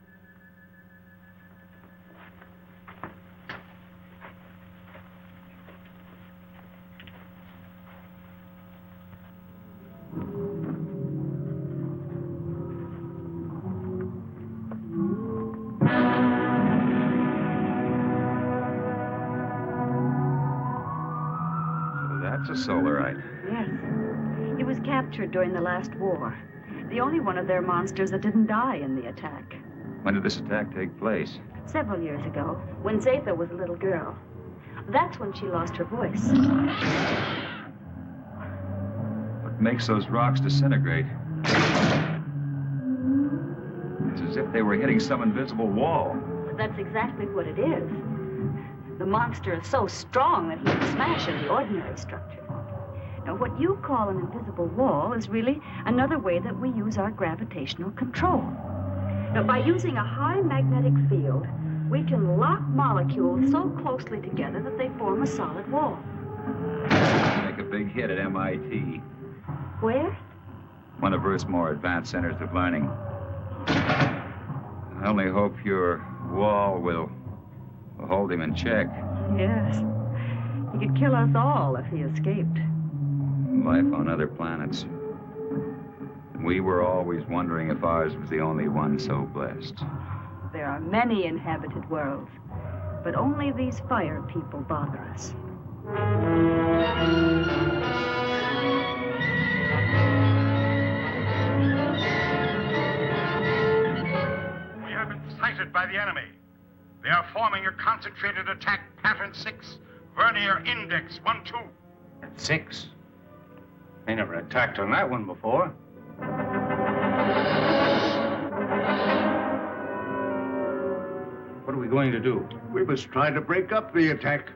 That's a Solarite. Yes. He was captured during the last war. The only one of their monsters that didn't die in the attack. When did this attack take place? Several years ago, when Zetha was a little girl. That's when she lost her voice. What makes those rocks disintegrate? It's as if they were hitting some invisible wall. That's exactly what it is. The monster is so strong that he can smash any ordinary structure. Now, what you call an invisible wall is really another way that we use our gravitational control. Now, by using a high magnetic field, we can lock molecules so closely together that they form a solid wall. Make a big hit at MIT. Where? One of Earth's more advanced centers of learning. I only hope your wall will hold him in check. Yes. He could kill us all if he escaped. Life on other planets. We were always wondering if ours was the only one so blessed. There are many inhabited worlds, but only these fire people bother us. We have been sighted by the enemy. They are forming a concentrated attack, pattern 6, vernier index 1-2. That's 6. They never attacked on that one before. What are we going to do? We must try to break up the attack.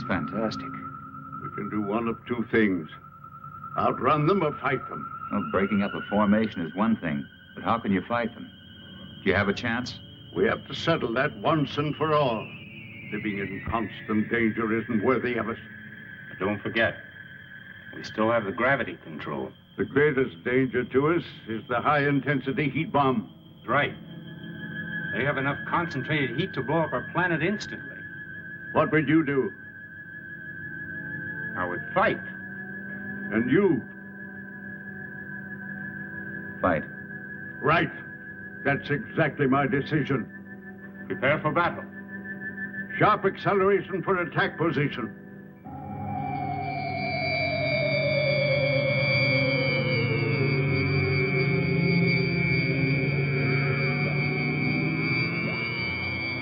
Fantastic. We can do one of two things. Outrun them or fight them. Well, breaking up a formation is one thing, but how can you fight them? Do you have a chance? We have to settle that once and for all. Living in constant danger isn't worthy of us. But don't forget, we still have the gravity control. The greatest danger to us is the high-intensity heat bomb. That's right. They have enough concentrated heat to blow up our planet instantly. What would you do? I would fight. And you? Fight. Right. That's exactly my decision. Prepare for battle. Sharp acceleration for attack position.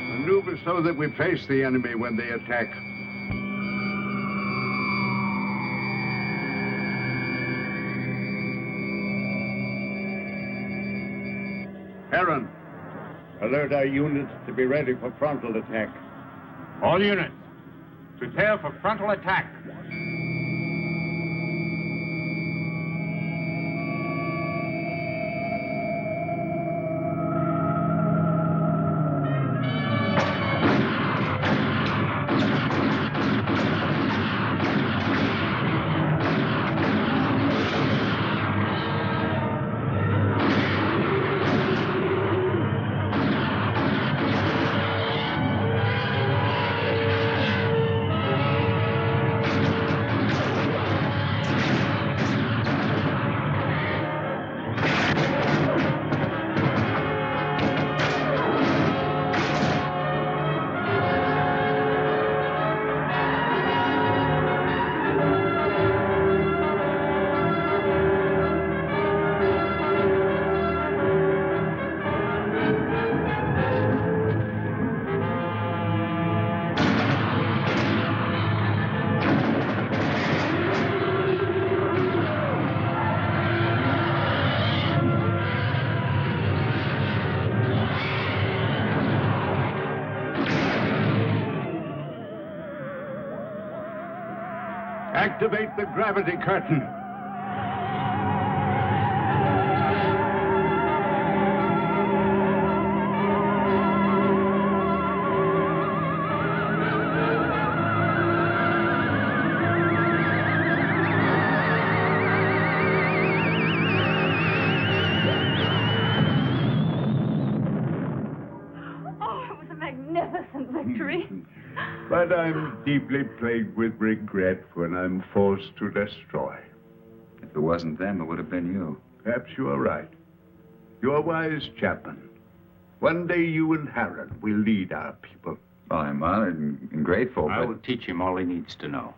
Maneuver so that we face the enemy when they attack. Herron, alert our units to be ready for frontal attack. All units, Prepare for frontal attack. Activate the gravity curtain. Oh, it was a magnificent victory. But I'm deeply plagued with regret when I'm forced to destroy. If it wasn't them, it would have been you. Perhaps you are right. You're wise, Chapman. One day you and Herron will lead our people. Well, I'm honored and grateful, I but... will teach him all he needs to know.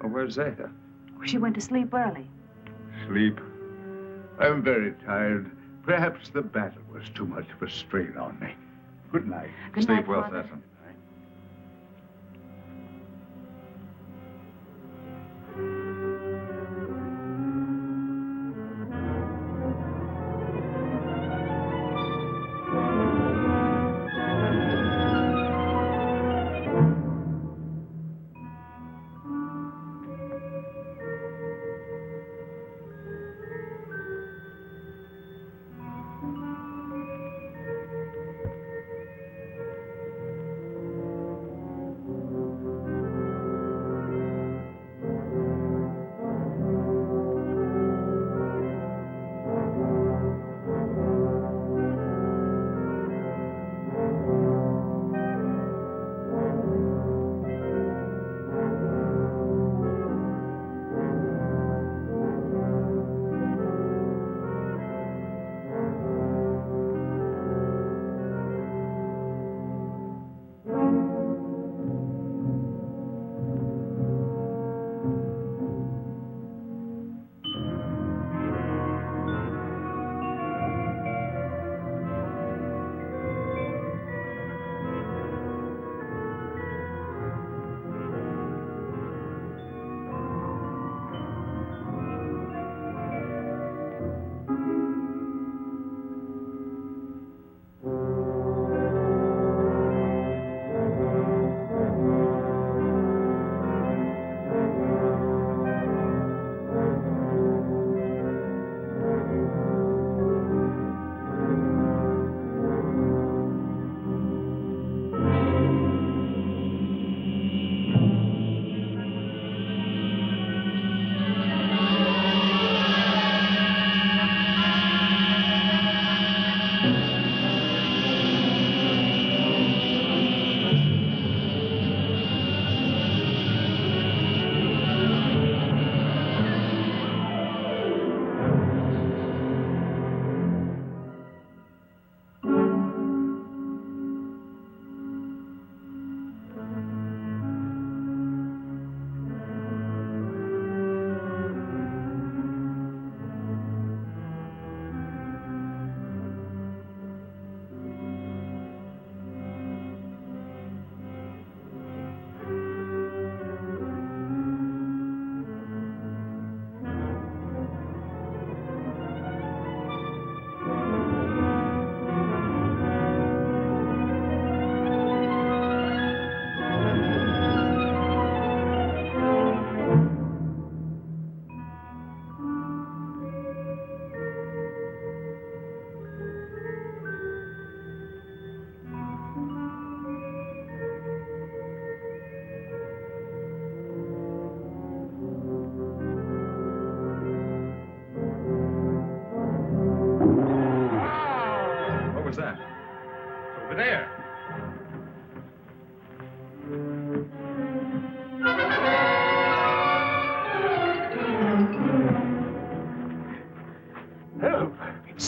Where's Zetha? She went to sleep early. Sleep? I'm very tired. Perhaps the battle was too much of a strain on me. Good night. Good Sleep night, well, Father. Sessom.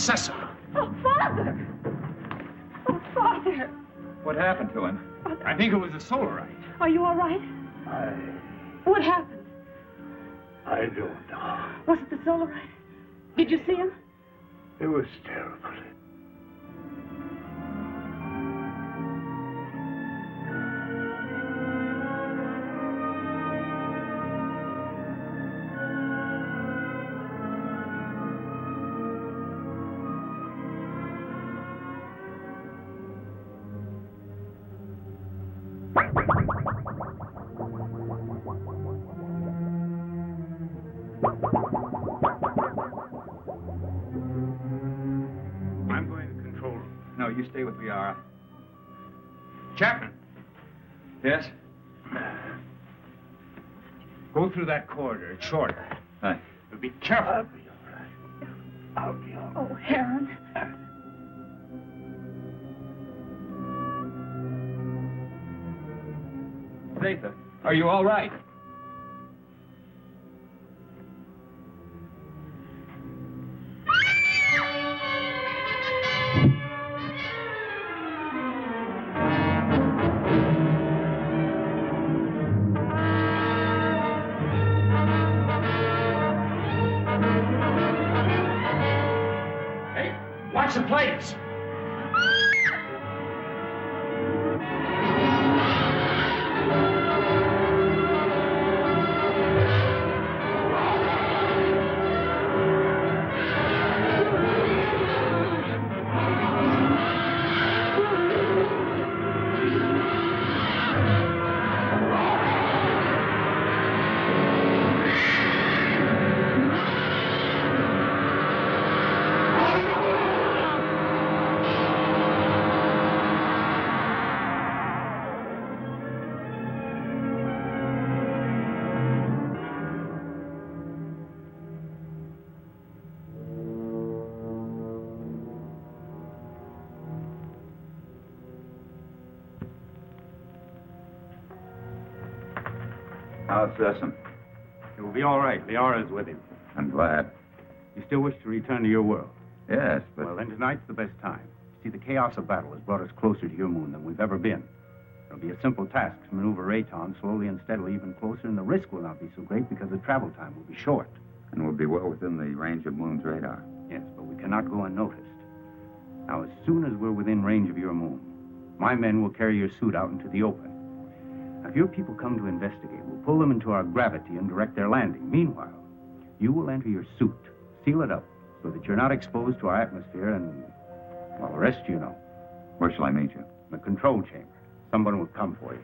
Sessom. Oh, Father! Oh, Father! What happened to him? I think it was a solarite. Are you all right? What happened? I don't know. Was it the solarite? Did you see him? It was terrible. I'm going to the control room. No, you stay with Liara. Chapman. Yes? Go through that corridor. It's shorter. Hi. But be careful. I'll be all right. Oh, Herron. Zetha, are you all right? Hey, watch the plates! How's Sessom? He will be all right. Liara's with him. I'm glad. You still wish to return to your world? Yes, but... Well, then tonight's the best time. See, the chaos of battle has brought us closer to your moon than we've ever been. It'll be a simple task to maneuver Rayton slowly and steadily even closer, and the risk will not be so great because the travel time will be short. And we'll be well within the range of Moon's radar. Yes, but we cannot go unnoticed. Now, as soon as we're within range of your moon, my men will carry your suit out into the open. Now, if your people come to investigate, we'll pull them into our gravity and direct their landing. Meanwhile, you will enter your suit, seal it up, so that you're not exposed to our atmosphere and, well, the rest you know. Where shall I meet you? In the control chamber. Someone will come for you.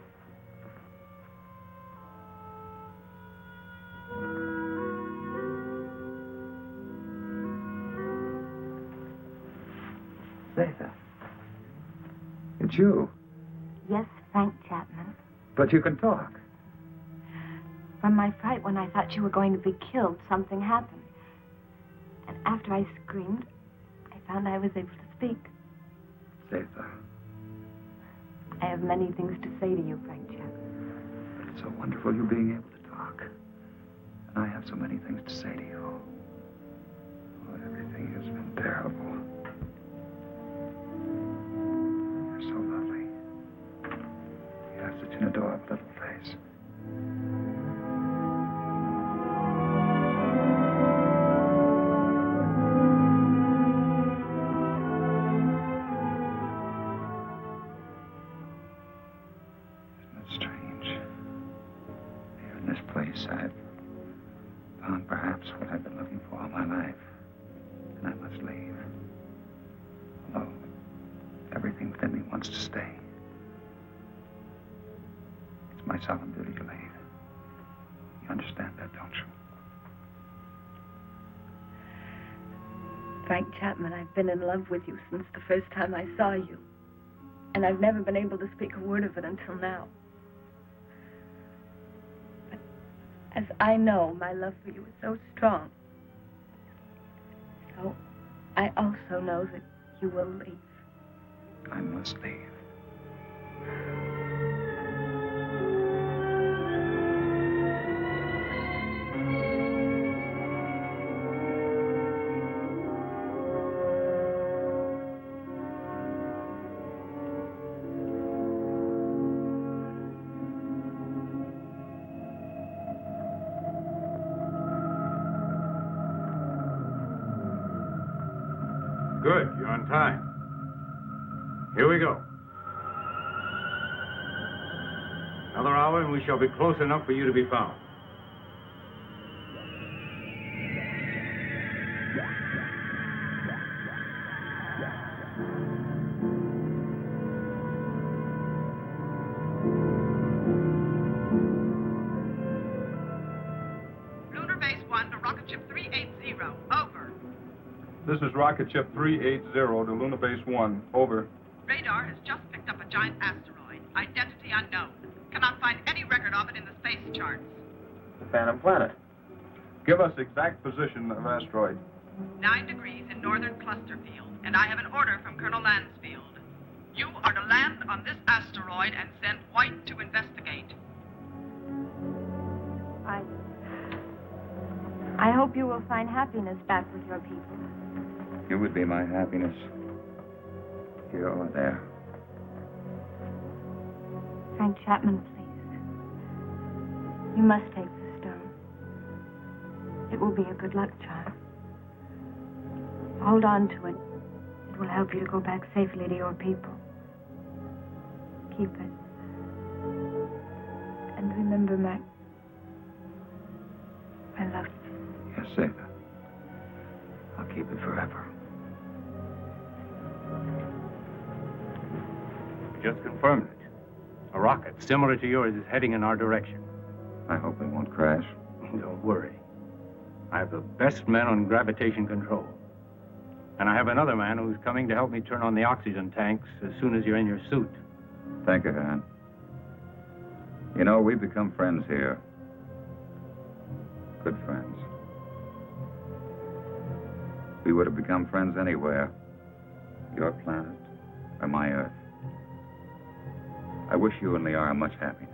Zetha. It's you. Yes, Frank Chapman. But you can talk. From my fright when I thought you were going to be killed, something happened. And after I screamed, I found I was able to speak. Zetha. I have many things to say to you, Frank Chapman. It's so wonderful you being able to talk. And I have so many things to say to you. Oh, everything has been terrible. You're so lovely. You have such an adorable little face. I've found perhaps what I've been looking for all my life. And I must leave. Although everything within me wants to stay. It's my solemn duty to leave. You understand that, don't you? Frank Chapman, I've been in love with you since the first time I saw you. And I've never been able to speak a word of it until now. As I know, my love for you is so strong. So, I also know that you will leave. I must leave. Good, you're on time. Here we go. Another hour and we shall be close enough for you to be found. Lunar Base 1 to Rocket Ship 380. Over. This is Rocket Ship 380 to Lunar Base 1. Over. Radar has just picked up a giant asteroid. Identity unknown. Cannot find any record of it in the space charts. The Phantom Planet. Give us exact position of asteroid. 9 degrees in northern cluster field, and I have an order from Colonel Lansfield. You are to land on this asteroid and send White to investigate. I hope you will find happiness back with your people. You would be my happiness. Here or there. Frank Chapman, please. You must take the stone. It will be a good luck charm. Hold on to it. It will help you to go back safely to your people. Keep it. And remember, Mac, I love you. Yes, Zetha. I'll keep it forever. Just confirmed it. A rocket similar to yours is heading in our direction. I hope it won't crash. Don't worry. I have the best men on gravitation control. And I have another man who's coming to help me turn on the oxygen tanks as soon as you're in your suit. Thank you, Herron. You know, we've become friends here. Good friends. We would have become friends anywhere. Your planet or my Earth. I wish you and Liara much happiness.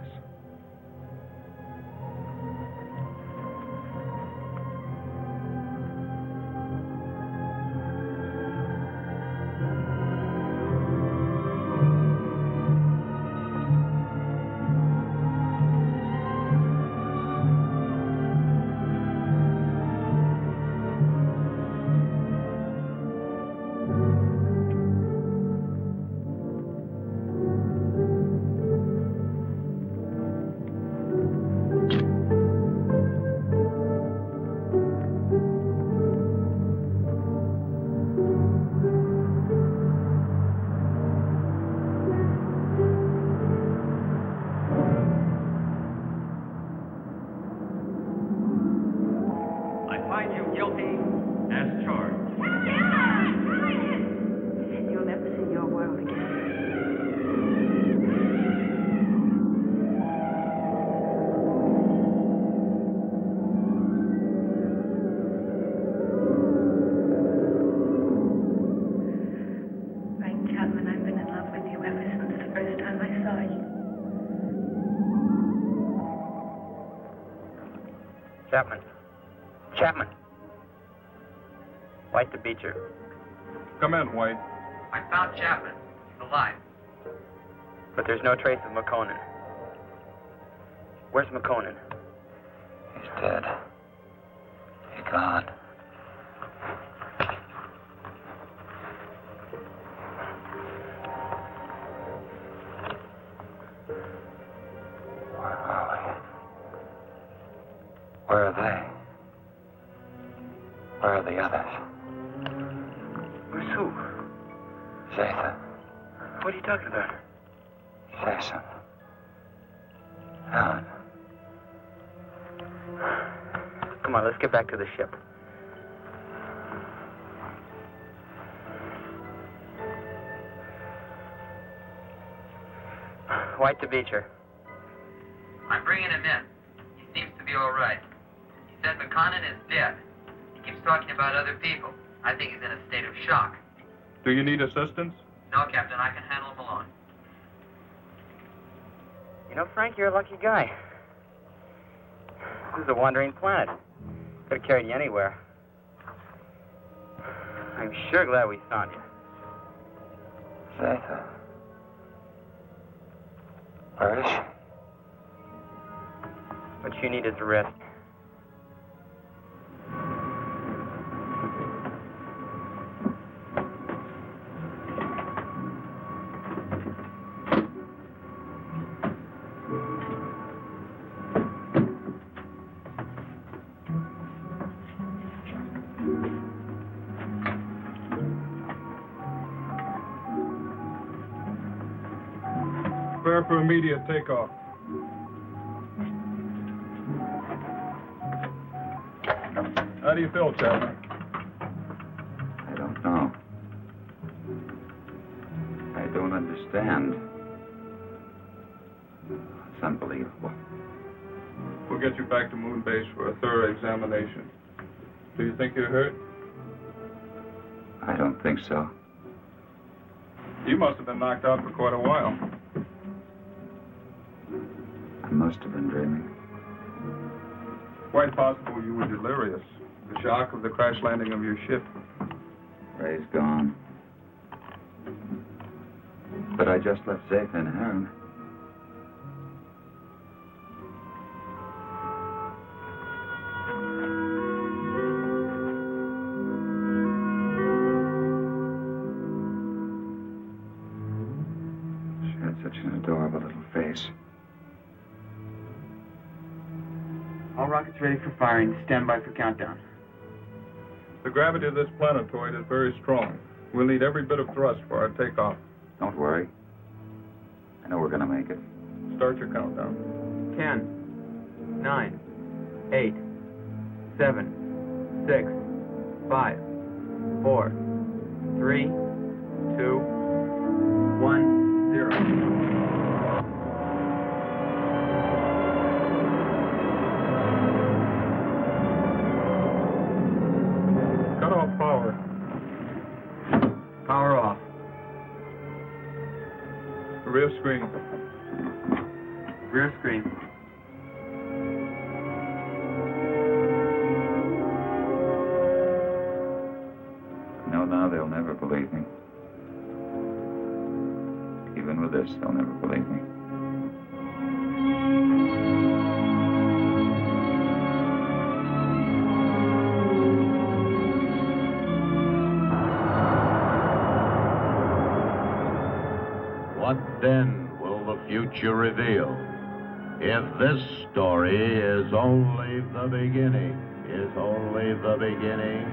Chapman. White to Beecher. Come in, White. I found Chapman. He's alive. But there's no trace of Makonnen. Where's Makonnen? He's dead. He's gone. Where are we? Where are they? Where are the others? Where's who? Zetha. What are you talking about? Sessom. Herron. Come on, let's get back to the ship. White to Beecher. I'm bringing him in. He seems to be all right. He said Makonnen is dead. He keeps talking about other people. I think he's in a state of shock. Do you need assistance? No, Captain, I can handle him alone. You know, Frank, you're a lucky guy. This is a wandering planet. Could have carried you anywhere. I'm sure glad we found you. Zetha. Where is she? What you need is a rest. for immediate takeoff. How do you feel, Chapman? I don't know. I don't understand. It's unbelievable. We'll get you back to Moon Base for a thorough examination. Do you think you're hurt? I don't think so. You must have been knocked out for quite a while. I must have been dreaming. Quite possible you were delirious. The shock of the crash landing of your ship. Ray's gone. But I just left Zetha and Herron. She had such an adorable little face. All rockets ready for firing. Stand by for countdown. The gravity of this planetoid is very strong. We'll need every bit of thrust for our takeoff. Don't worry. I know we're gonna make it. Start your countdown. 10, 9, 8, 7, 6, 5, 4, 3, 2, 1, 0. Power. Power off. Rear screen. Rear screen. No, now they'll never believe me. Even with this, they'll never believe me. What then will the future reveal? If this story is only the beginning, only the beginning.